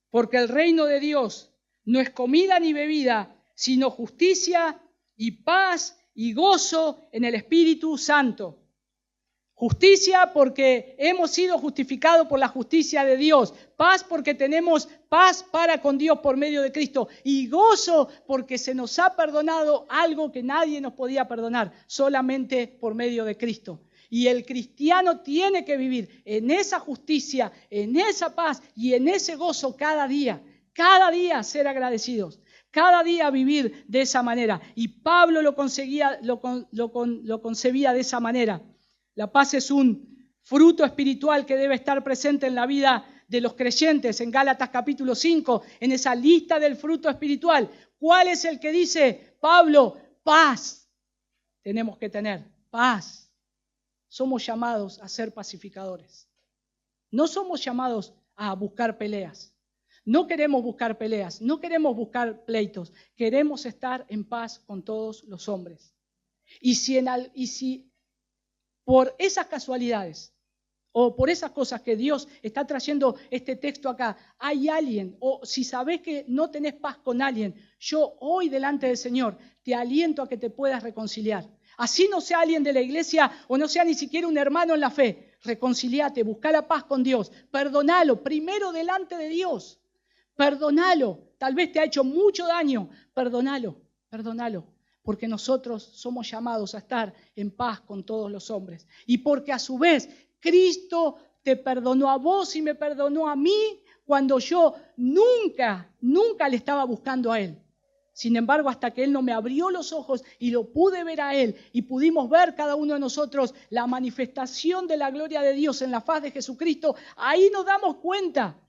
Porque el reino de Dios no es comida ni bebida, sino justicia y paz y gozo en el Espíritu Santo. Justicia porque hemos sido justificados por la justicia de Dios. Paz porque tenemos paz para con Dios por medio de Cristo. Y gozo porque se nos ha perdonado algo que nadie nos podía perdonar, solamente por medio de Cristo. Y el cristiano tiene que vivir en esa justicia, en esa paz y en ese gozo cada día. Cada día ser agradecidos. Cada día vivir de esa manera. Y Pablo lo concebía de esa manera. La paz es un fruto espiritual que debe estar presente en la vida de los creyentes. En Gálatas capítulo 5, en esa lista del fruto espiritual, ¿cuál es el que dice Pablo? Paz. Tenemos que tener paz. Somos llamados a ser pacificadores. No somos llamados a buscar peleas. No queremos buscar peleas, no queremos buscar pleitos. Queremos estar en paz con todos los hombres. Y si por esas casualidades o por esas cosas que Dios está trayendo este texto acá, hay alguien, o si sabés que no tenés paz con alguien, yo hoy delante del Señor te aliento a que te puedas reconciliar. Así no sea alguien de la iglesia o no sea ni siquiera un hermano en la fe, reconciliate, busca la paz con Dios, perdonalo, primero delante de Dios, perdonalo, tal vez te ha hecho mucho daño, perdonalo. Porque nosotros somos llamados a estar en paz con todos los hombres. Y porque a su vez Cristo te perdonó a vos y me perdonó a mí cuando yo nunca le estaba buscando a Él. Sin embargo, hasta que Él no me abrió los ojos y lo pude ver a Él y pudimos ver cada uno de nosotros la manifestación de la gloria de Dios en la faz de Jesucristo, ahí nos damos cuenta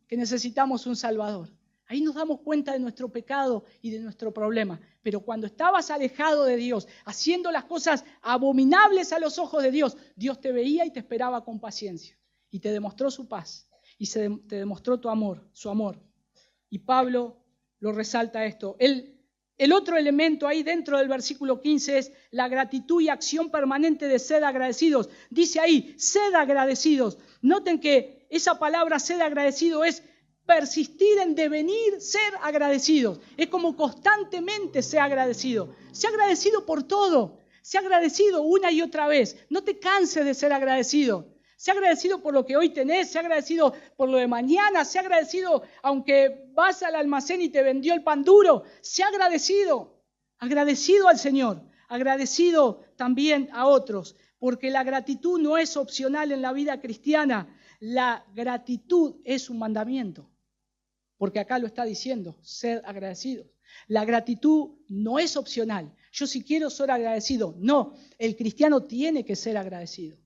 que necesitamos un Salvador. Ahí nos damos cuenta de nuestro pecado y de nuestro problema. Pero cuando estabas alejado de Dios, haciendo las cosas abominables a los ojos de Dios, Dios te veía y te esperaba con paciencia. Y te demostró su paz. Y te demostró su amor. Y Pablo lo resalta esto. El otro elemento ahí dentro del versículo 15 es la gratitud y acción permanente de ser agradecidos. Dice ahí, sed agradecidos. Noten que esa palabra sed agradecido es persistir en devenir, ser agradecidos. Es como constantemente ser agradecido. Sea agradecido por todo. Sea agradecido una y otra vez. No te canses de ser agradecido. Sea agradecido por lo que hoy tenés. Sea agradecido por lo de mañana. Sea agradecido aunque vas al almacén y te vendió el pan duro. Sea agradecido. Agradecido al Señor. Agradecido también a otros. Porque la gratitud no es opcional en la vida cristiana. La gratitud es un mandamiento. Porque acá lo está diciendo, sed agradecidos. La gratitud no es opcional. Yo si quiero ser agradecido. No, el cristiano tiene que ser agradecido.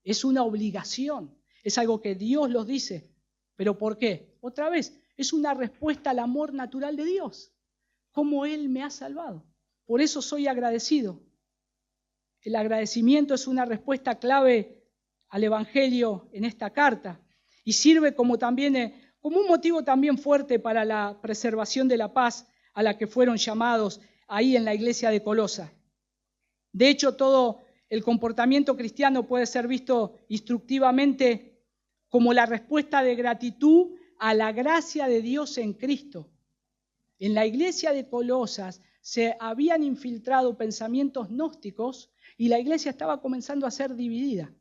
Es una obligación. Es algo que Dios los dice. ¿Pero por qué? Otra vez, es una respuesta al amor natural de Dios. Cómo Él me ha salvado. Por eso soy agradecido. El agradecimiento es una respuesta clave al Evangelio en esta carta. Y sirve como un motivo también fuerte para la preservación de la paz a la que fueron llamados ahí en la iglesia de Colosa. De hecho, todo el comportamiento cristiano puede ser visto instructivamente como la respuesta de gratitud a la gracia de Dios en Cristo. En la iglesia de Colosas se habían infiltrado pensamientos gnósticos y la iglesia estaba comenzando a ser dividida.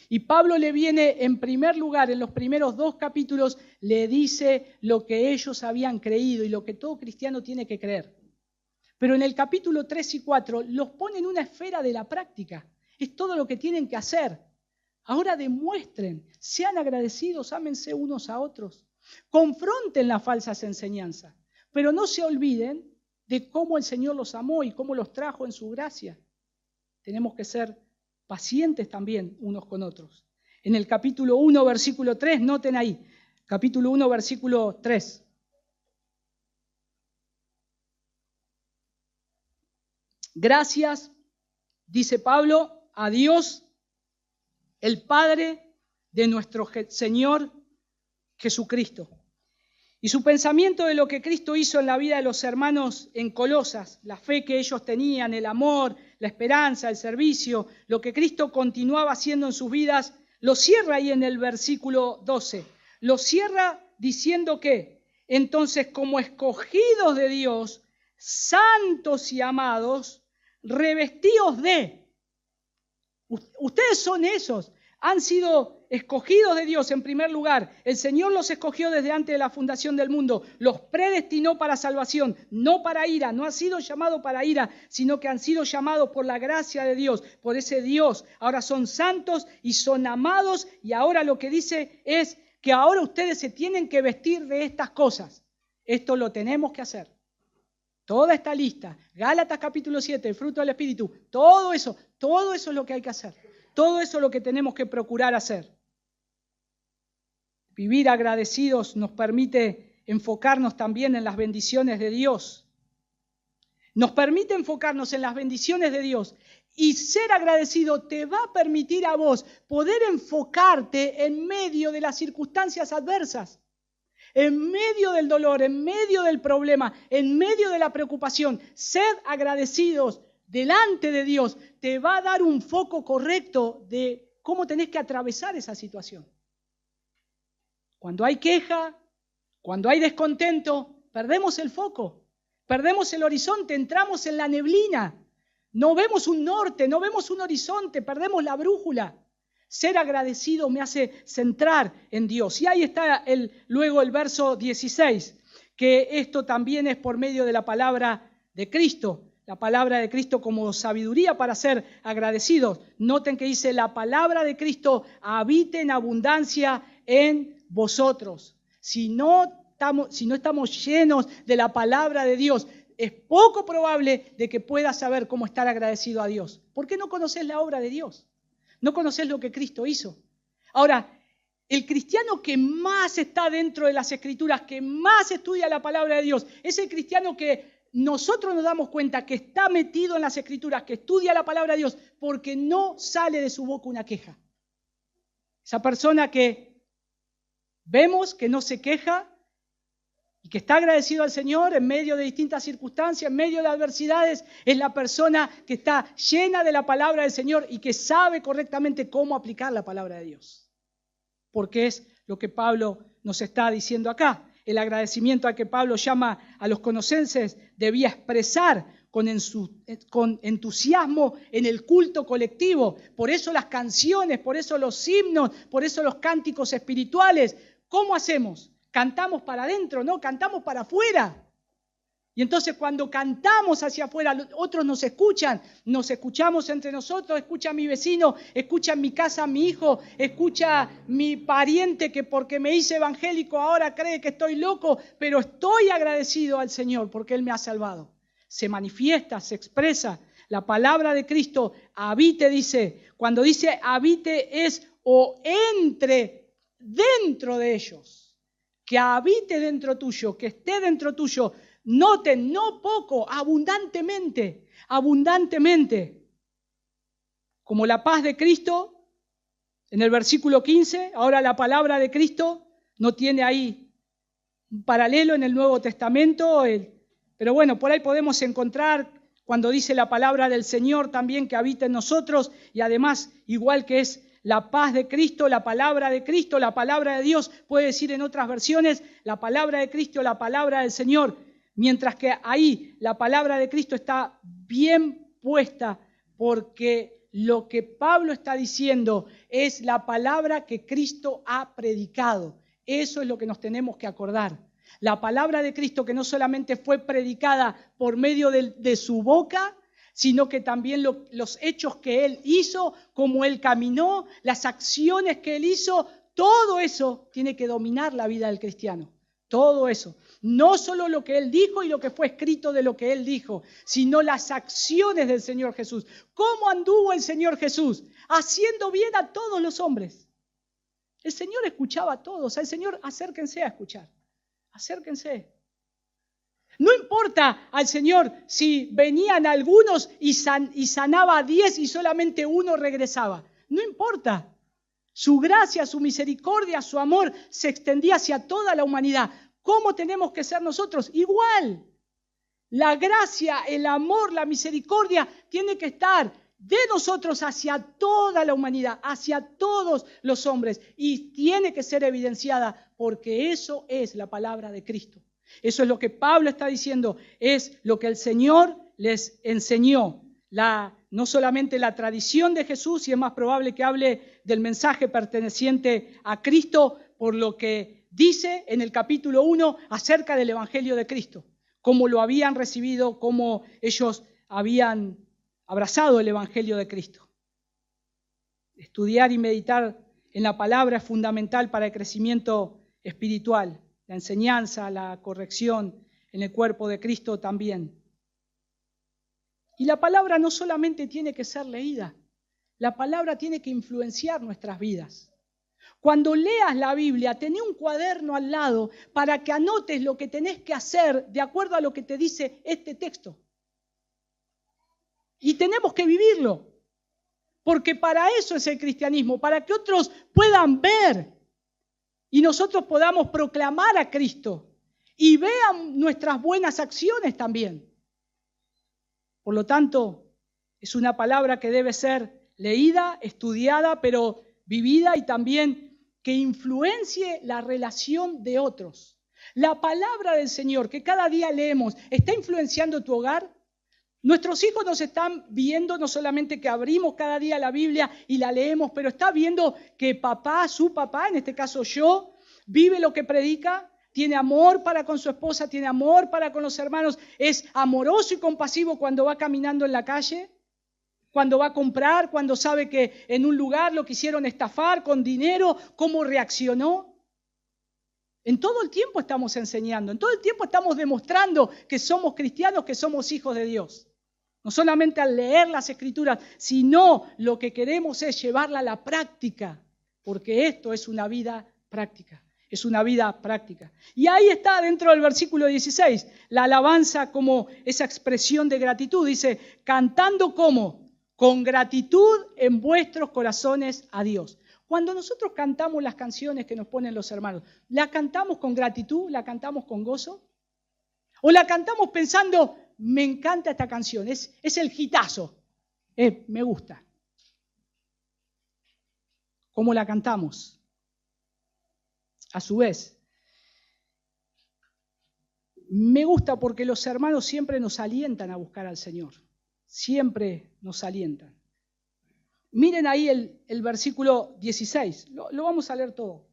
Y Pablo le viene en primer lugar, en los primeros 2 capítulos, le dice lo que ellos habían creído y lo que todo cristiano tiene que creer. Pero en el capítulo 3 y 4 los pone en una esfera de la práctica. Es todo lo que tienen que hacer. Ahora demuestren, sean agradecidos, ámense unos a otros. Confronten las falsas enseñanzas, pero no se olviden de cómo el Señor los amó y cómo los trajo en su gracia. Tenemos que ser pacientes también unos con otros. En el capítulo 1, versículo 3, noten ahí, capítulo 1, versículo 3. Gracias, dice Pablo, a Dios, el Padre de nuestro Señor Jesucristo. Y su pensamiento de lo que Cristo hizo en la vida de los hermanos en Colosas, la fe que ellos tenían, el amor, la esperanza, el servicio, lo que Cristo continuaba haciendo en sus vidas, lo cierra ahí en el versículo 12. Lo cierra diciendo que, entonces, como escogidos de Dios, santos y amados, revestidos de. Ustedes son esos. Han sido escogidos de Dios en primer lugar. El Señor los escogió desde antes de la fundación del mundo. Los predestinó para salvación, no para ira. No han sido llamados para ira, sino que han sido llamados por la gracia de Dios, por ese Dios. Ahora son santos y son amados. Y ahora lo que dice es que ahora ustedes se tienen que vestir de estas cosas. Esto lo tenemos que hacer. Toda esta lista, Gálatas capítulo 7, el fruto del Espíritu, todo eso es lo que hay que hacer. Todo eso es lo que tenemos que procurar hacer. Vivir agradecidos nos permite enfocarnos también en las bendiciones de Dios. Nos permite enfocarnos en las bendiciones de Dios. Y ser agradecido te va a permitir a vos poder enfocarte en medio de las circunstancias adversas. En medio del dolor, en medio del problema, en medio de la preocupación. Ser agradecidos delante de Dios te va a dar un foco correcto de cómo tenés que atravesar esa situación. Cuando hay queja, cuando hay descontento, perdemos el foco, perdemos el horizonte, entramos en la neblina, no vemos un norte, no vemos un horizonte, perdemos la brújula. Ser agradecido me hace centrar en Dios. Y ahí está luego el verso 16, que esto también es por medio de la palabra de Cristo. La palabra de Cristo como sabiduría para ser agradecidos. Noten que dice, la palabra de Cristo habite en abundancia en vosotros. Si no estamos llenos de la palabra de Dios, es poco probable de que puedas saber cómo estar agradecido a Dios. ¿Por qué no conoces la obra de Dios? No conoces lo que Cristo hizo. Ahora, el cristiano que más está dentro de las Escrituras, que más estudia la palabra de Dios, es el cristiano que nosotros nos damos cuenta que está metido en las Escrituras, que estudia la palabra de Dios, porque no sale de su boca una queja. Esa persona que vemos que no se queja y que está agradecido al Señor en medio de distintas circunstancias, en medio de adversidades, es la persona que está llena de la palabra del Señor y que sabe correctamente cómo aplicar la palabra de Dios. Porque es lo que Pablo nos está diciendo acá. El agradecimiento al que Pablo llama a los colosenses debía expresar con entusiasmo en el culto colectivo. Por eso las canciones, por eso los himnos, por eso los cánticos espirituales. ¿Cómo hacemos? Cantamos para adentro, no, cantamos para afuera. Y entonces cuando cantamos hacia afuera, otros nos escuchan, nos escuchamos entre nosotros, escucha mi vecino, escucha en mi casa mi hijo, escucha mi pariente que porque me hice evangélico ahora cree que estoy loco, pero estoy agradecido al Señor porque Él me ha salvado. Se manifiesta, se expresa. La palabra de Cristo, habite, dice, cuando dice habite es o entre dentro de ellos, que habite dentro tuyo, que esté dentro tuyo. Noten, no poco, abundantemente, abundantemente. Como la paz de Cristo, en el versículo 15, ahora la palabra de Cristo no tiene ahí un paralelo en el Nuevo Testamento, pero bueno, por ahí podemos encontrar cuando dice la palabra del Señor también que habita en nosotros y además igual que es la paz de Cristo, la palabra de Cristo, la palabra de Dios, puede decir en otras versiones, la palabra de Cristo, la palabra del Señor. Mientras que ahí la palabra de Cristo está bien puesta porque lo que Pablo está diciendo es la palabra que Cristo ha predicado. Eso es lo que nos tenemos que acordar. La palabra de Cristo que no solamente fue predicada por medio de su boca, sino que también los hechos que Él hizo, cómo Él caminó, las acciones que Él hizo, todo eso tiene que dominar la vida del cristiano. Todo eso. No solo lo que Él dijo y lo que fue escrito de lo que Él dijo, sino las acciones del Señor Jesús. ¿Cómo anduvo el Señor Jesús? Haciendo bien a todos los hombres. El Señor escuchaba a todos. El Señor, acérquense a escuchar. Acérquense. No importa al Señor si venían algunos y sanaba a 10 y solamente uno regresaba. No importa. Su gracia, su misericordia, su amor se extendía hacia toda la humanidad. ¿Cómo tenemos que ser nosotros? Igual. La gracia, el amor, la misericordia tiene que estar de nosotros hacia toda la humanidad, hacia todos los hombres. Y tiene que ser evidenciada porque eso es la palabra de Cristo. Eso es lo que Pablo está diciendo, es lo que el Señor les enseñó. No solamente la tradición de Jesús, y es más probable que hable del mensaje perteneciente a Cristo, por lo que dice en el capítulo 1 acerca del Evangelio de Cristo, cómo lo habían recibido, cómo ellos habían abrazado el Evangelio de Cristo. Estudiar y meditar en la palabra es fundamental para el crecimiento espiritual, la enseñanza, la corrección en el cuerpo de Cristo también. Y la palabra no solamente tiene que ser leída, la palabra tiene que influenciar nuestras vidas. Cuando leas la Biblia, tené un cuaderno al lado para que anotes lo que tenés que hacer de acuerdo a lo que te dice este texto. Y tenemos que vivirlo, porque para eso es el cristianismo, para que otros puedan ver y nosotros podamos proclamar a Cristo y vean nuestras buenas acciones también. Por lo tanto, es una palabra que debe ser leída, estudiada, pero vivida y también que influencie la relación de otros. La palabra del Señor que cada día leemos, ¿está influenciando tu hogar? Nuestros hijos nos están viendo, no solamente que abrimos cada día la Biblia y la leemos, pero está viendo que papá, su papá, en este caso yo, vive lo que predica. Tiene amor para con su esposa, tiene amor para con los hermanos, es amoroso y compasivo cuando va caminando en la calle, cuando va a comprar, cuando sabe que en un lugar lo quisieron estafar con dinero, cómo reaccionó. En todo el tiempo estamos enseñando, en todo el tiempo estamos demostrando que somos cristianos, que somos hijos de Dios. No solamente al leer las Escrituras, sino lo que queremos es llevarla a la práctica, porque esto es una vida práctica. Es una vida práctica. Y ahí está dentro del versículo 16, la alabanza como esa expresión de gratitud. Dice, cantando como, con gratitud en vuestros corazones a Dios. Cuando nosotros cantamos las canciones que nos ponen los hermanos, ¿la cantamos con gratitud? ¿La cantamos con gozo? ¿O la cantamos pensando, me encanta esta canción, es el hitazo, me gusta? ¿Cómo la cantamos? A su vez, me gusta porque los hermanos siempre nos alientan a buscar al Señor. Siempre nos alientan. Miren ahí el versículo 16. Lo vamos a leer todo.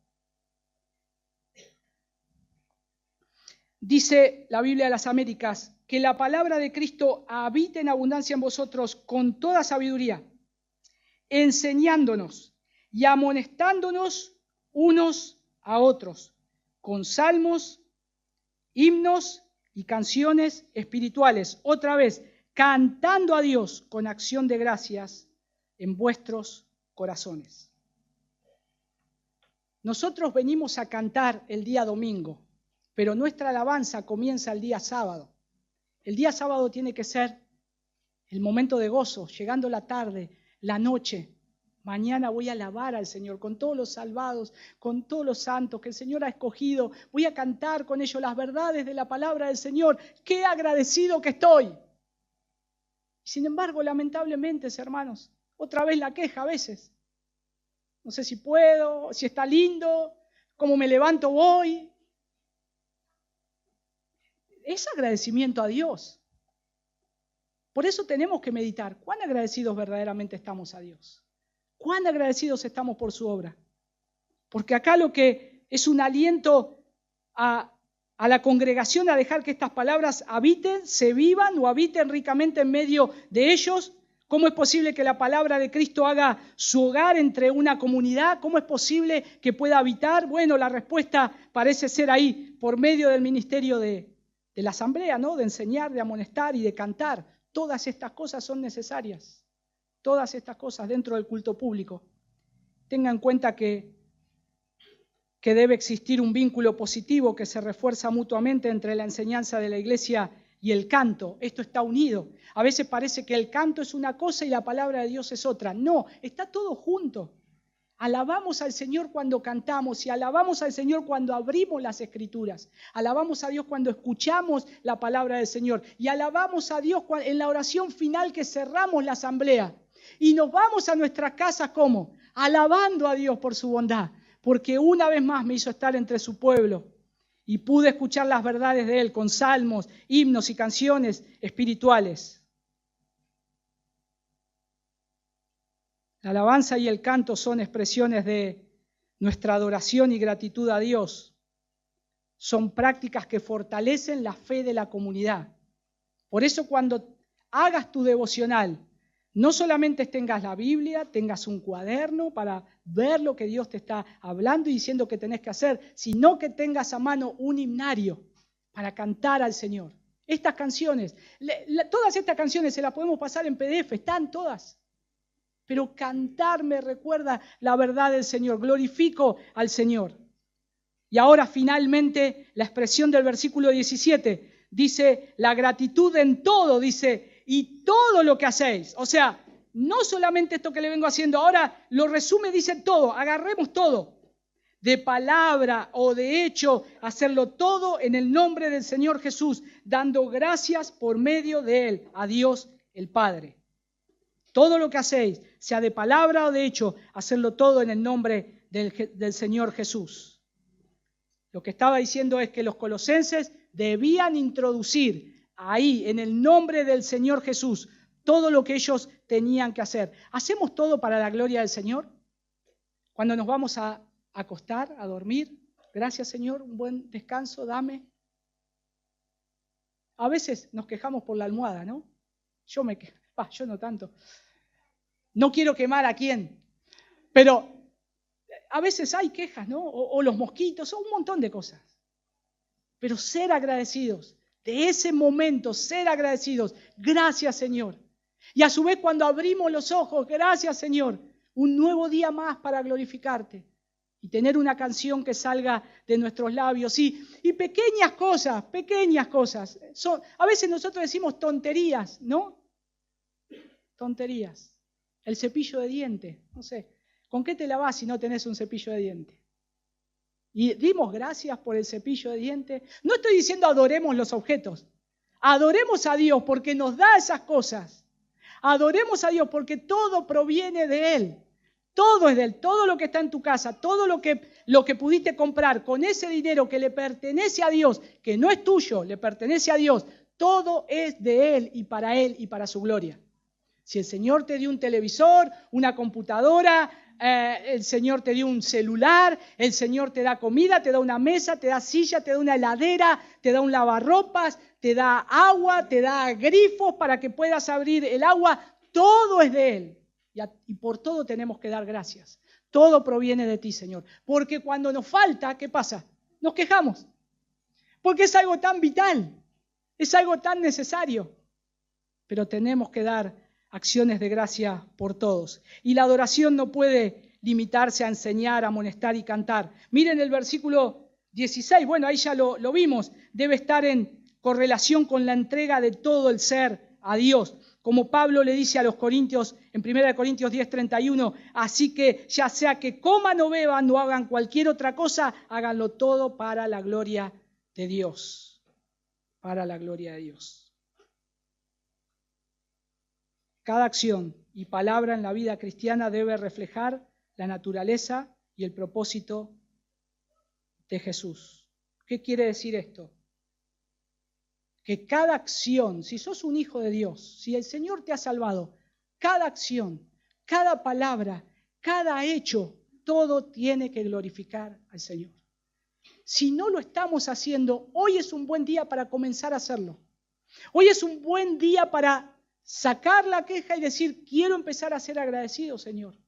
Dice la Biblia de las Américas, que la palabra de Cristo habite en abundancia en vosotros con toda sabiduría, enseñándonos y amonestándonos unos a otros, con salmos, himnos y canciones espirituales. Otra vez, cantando a Dios con acción de gracias en vuestros corazones. Nosotros venimos a cantar el día domingo, pero nuestra alabanza comienza el día sábado. El día sábado tiene que ser el momento de gozo, llegando la tarde, la noche. Mañana voy a alabar al Señor con todos los salvados, con todos los santos que el Señor ha escogido. Voy a cantar con ellos las verdades de la palabra del Señor. ¡Qué agradecido que estoy! Sin embargo, lamentablemente, hermanos, otra vez la queja a veces. No sé si puedo, si está lindo, cómo me levanto voy. Es agradecimiento a Dios. Por eso tenemos que meditar. ¿Cuán agradecidos verdaderamente estamos a Dios? ¿Cuán agradecidos estamos por su obra? Porque acá lo que es un aliento a la congregación a dejar que estas palabras habiten, se vivan o habiten ricamente en medio de ellos, ¿Cómo es posible que la palabra de Cristo haga su hogar entre una comunidad? ¿Cómo es posible que pueda habitar? Bueno, la respuesta parece ser ahí, por medio del ministerio de la asamblea, ¿no? De enseñar, de amonestar y de cantar. Todas estas cosas son necesarias. Todas estas cosas dentro del culto público. Tenga en cuenta que debe existir un vínculo positivo que se refuerza mutuamente entre la enseñanza de la iglesia y el canto. Esto está unido. A veces parece que el canto es una cosa y la palabra de Dios es otra. No, está todo junto. Alabamos al Señor cuando cantamos y alabamos al Señor cuando abrimos las Escrituras. Alabamos a Dios cuando escuchamos la palabra del Señor. Y alabamos a Dios en la oración final que cerramos la asamblea. Y nos vamos a nuestras casas, ¿cómo? Alabando a Dios por su bondad. Porque una vez más me hizo estar entre su pueblo y pude escuchar las verdades de Él con salmos, himnos y canciones espirituales. La alabanza y el canto son expresiones de nuestra adoración y gratitud a Dios. Son prácticas que fortalecen la fe de la comunidad. Por eso cuando hagas tu devocional, no solamente tengas la Biblia, tengas un cuaderno para ver lo que Dios te está hablando y diciendo que tenés que hacer, sino que tengas a mano un himnario para cantar al Señor. Estas canciones, todas estas canciones se las podemos pasar en PDF, están todas. Pero cantar me recuerda la verdad del Señor, glorifico al Señor. Y ahora finalmente la expresión del versículo 17 dice, la gratitud en todo, dice, y todo lo que hacéis. O sea, no solamente esto que le vengo haciendo ahora, lo resume, dice todo, agarremos todo. De palabra o de hecho, hacerlo todo en el nombre del Señor Jesús, dando gracias por medio de Él, a Dios el Padre. Todo lo que hacéis, sea de palabra o de hecho, hacerlo todo en el nombre del Señor Jesús. Lo que estaba diciendo es que los colosenses debían introducir ahí, en el nombre del Señor Jesús, todo lo que ellos tenían que hacer. ¿Hacemos todo para la gloria del Señor? Cuando nos vamos a acostar, a dormir, gracias Señor, un buen descanso, dame. A veces nos quejamos por la almohada, ¿no? Yo no tanto. No quiero quemar a quién, pero a veces hay quejas, ¿no? O los mosquitos, o un montón de cosas. Pero ser agradecidos. De ese momento, ser agradecidos. Gracias, Señor. Y a su vez, cuando abrimos los ojos, gracias, Señor. Un nuevo día más para glorificarte. Y tener una canción que salga de nuestros labios. Y pequeñas cosas. A veces nosotros decimos tonterías, ¿no? Tonterías. El cepillo de diente, no sé. ¿Con qué te lavás si no tenés un cepillo de diente? Y dimos gracias por el cepillo de dientes. No estoy diciendo adoremos los objetos. Adoremos a Dios porque nos da esas cosas. Adoremos a Dios porque todo proviene de Él. Todo es de Él. Todo lo que está en tu casa, todo lo que pudiste comprar con ese dinero que le pertenece a Dios, que no es tuyo, le pertenece a Dios, todo es de Él y para su gloria. Si el Señor te dio un televisor, una computadora, el Señor te dio un celular, el Señor te da comida, te da una mesa, te da silla, te da una heladera, te da un lavarropas, te da agua, te da grifos para que puedas abrir el agua. Todo es de Él. Y por todo tenemos que dar gracias. Todo proviene de ti, Señor. Porque cuando nos falta, ¿qué pasa? Nos quejamos. Porque es algo tan vital, es algo tan necesario. Pero tenemos que dar acciones de gracia por todos. Y la adoración no puede limitarse a enseñar, a amonestar y cantar. Miren el versículo 16, bueno, ahí ya lo vimos, debe estar en correlación con la entrega de todo el ser a Dios. Como Pablo le dice a los Corintios, en 1 Corintios 10:31, así que ya sea que coman o beban o hagan cualquier otra cosa, háganlo todo para la gloria de Dios. Para la gloria de Dios. Cada acción y palabra en la vida cristiana debe reflejar la naturaleza y el propósito de Jesús. ¿Qué quiere decir esto? Que cada acción, si sos un hijo de Dios, si el Señor te ha salvado, cada acción, cada palabra, cada hecho, todo tiene que glorificar al Señor. Si no lo estamos haciendo, hoy es un buen día para comenzar a hacerlo. Hoy es un buen día para sacar la queja y decir, quiero empezar a ser agradecido, Señor.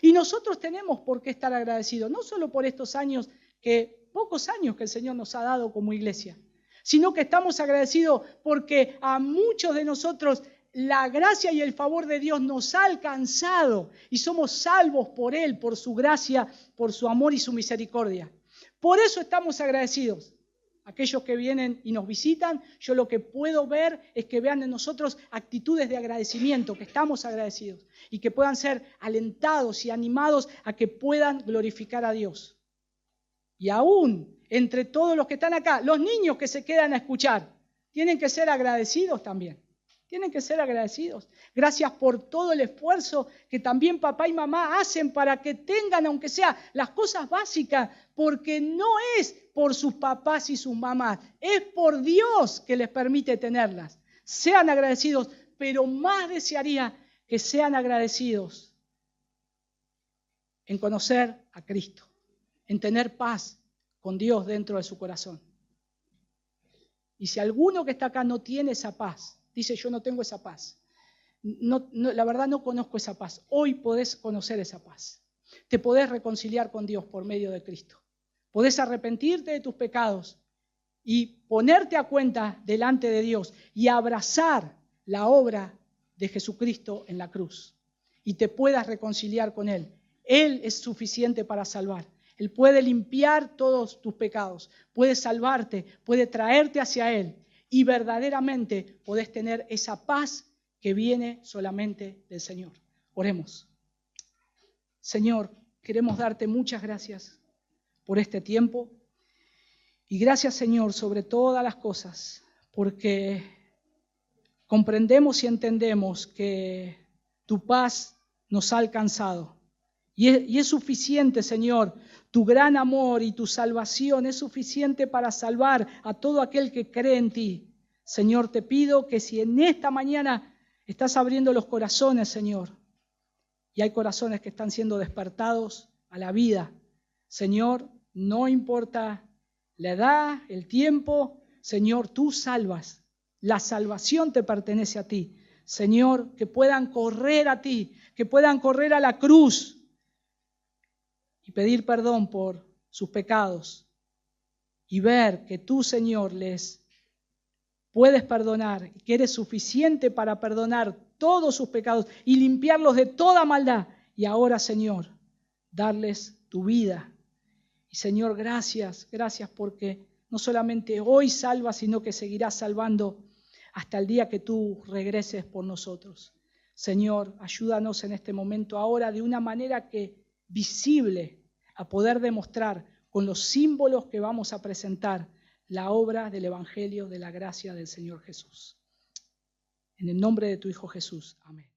Y nosotros tenemos por qué estar agradecidos, no solo por estos años, pocos años que el Señor nos ha dado como iglesia, sino que estamos agradecidos porque a muchos de nosotros la gracia y el favor de Dios nos ha alcanzado y somos salvos por Él, por su gracia, por su amor y su misericordia. Por eso estamos agradecidos. Aquellos que vienen y nos visitan, yo lo que puedo ver es que vean en nosotros actitudes de agradecimiento, que estamos agradecidos y que puedan ser alentados y animados a que puedan glorificar a Dios. Y aún entre todos los que están acá, los niños que se quedan a escuchar, tienen que ser agradecidos también. Tienen que ser agradecidos. Gracias por todo el esfuerzo que también papá y mamá hacen para que tengan, aunque sea las cosas básicas, porque no es por sus papás y sus mamás, es por Dios que les permite tenerlas. Sean agradecidos, pero más desearía que sean agradecidos en conocer a Cristo, en tener paz con Dios dentro de su corazón. Y si alguno que está acá no tiene esa paz, dice, yo no tengo esa paz. La verdad no conozco esa paz. Hoy podés conocer esa paz. Te podés reconciliar con Dios por medio de Cristo. Podés arrepentirte de tus pecados y ponerte a cuenta delante de Dios y abrazar la obra de Jesucristo en la cruz. Y te puedas reconciliar con Él. Él es suficiente para salvar. Él puede limpiar todos tus pecados. Puede salvarte, puede traerte hacia Él. Y verdaderamente podés tener esa paz que viene solamente del Señor. Oremos. Señor, queremos darte muchas gracias por este tiempo. Y gracias, Señor, sobre todas las cosas, porque comprendemos y entendemos que tu paz nos ha alcanzado. Y es suficiente, Señor, tu gran amor y tu salvación es suficiente para salvar a todo aquel que cree en ti. Señor, te pido que si en esta mañana estás abriendo los corazones, Señor, y hay corazones que están siendo despertados a la vida, Señor, no importa la edad, el tiempo, Señor, tú salvas. La salvación te pertenece a ti. Señor, que puedan correr a ti, que puedan correr a la cruz y pedir perdón por sus pecados y ver que tú, Señor, les puedes perdonar y que eres suficiente para perdonar todos sus pecados y limpiarlos de toda maldad. Y ahora, Señor, darles tu vida. Y Señor, gracias porque no solamente hoy salvas, sino que seguirás salvando hasta el día que tú regreses por nosotros. Señor, ayúdanos en este momento ahora de una manera que visible a poder demostrar con los símbolos que vamos a presentar la obra del Evangelio de la gracia del Señor Jesús. En el nombre de tu Hijo Jesús. Amén.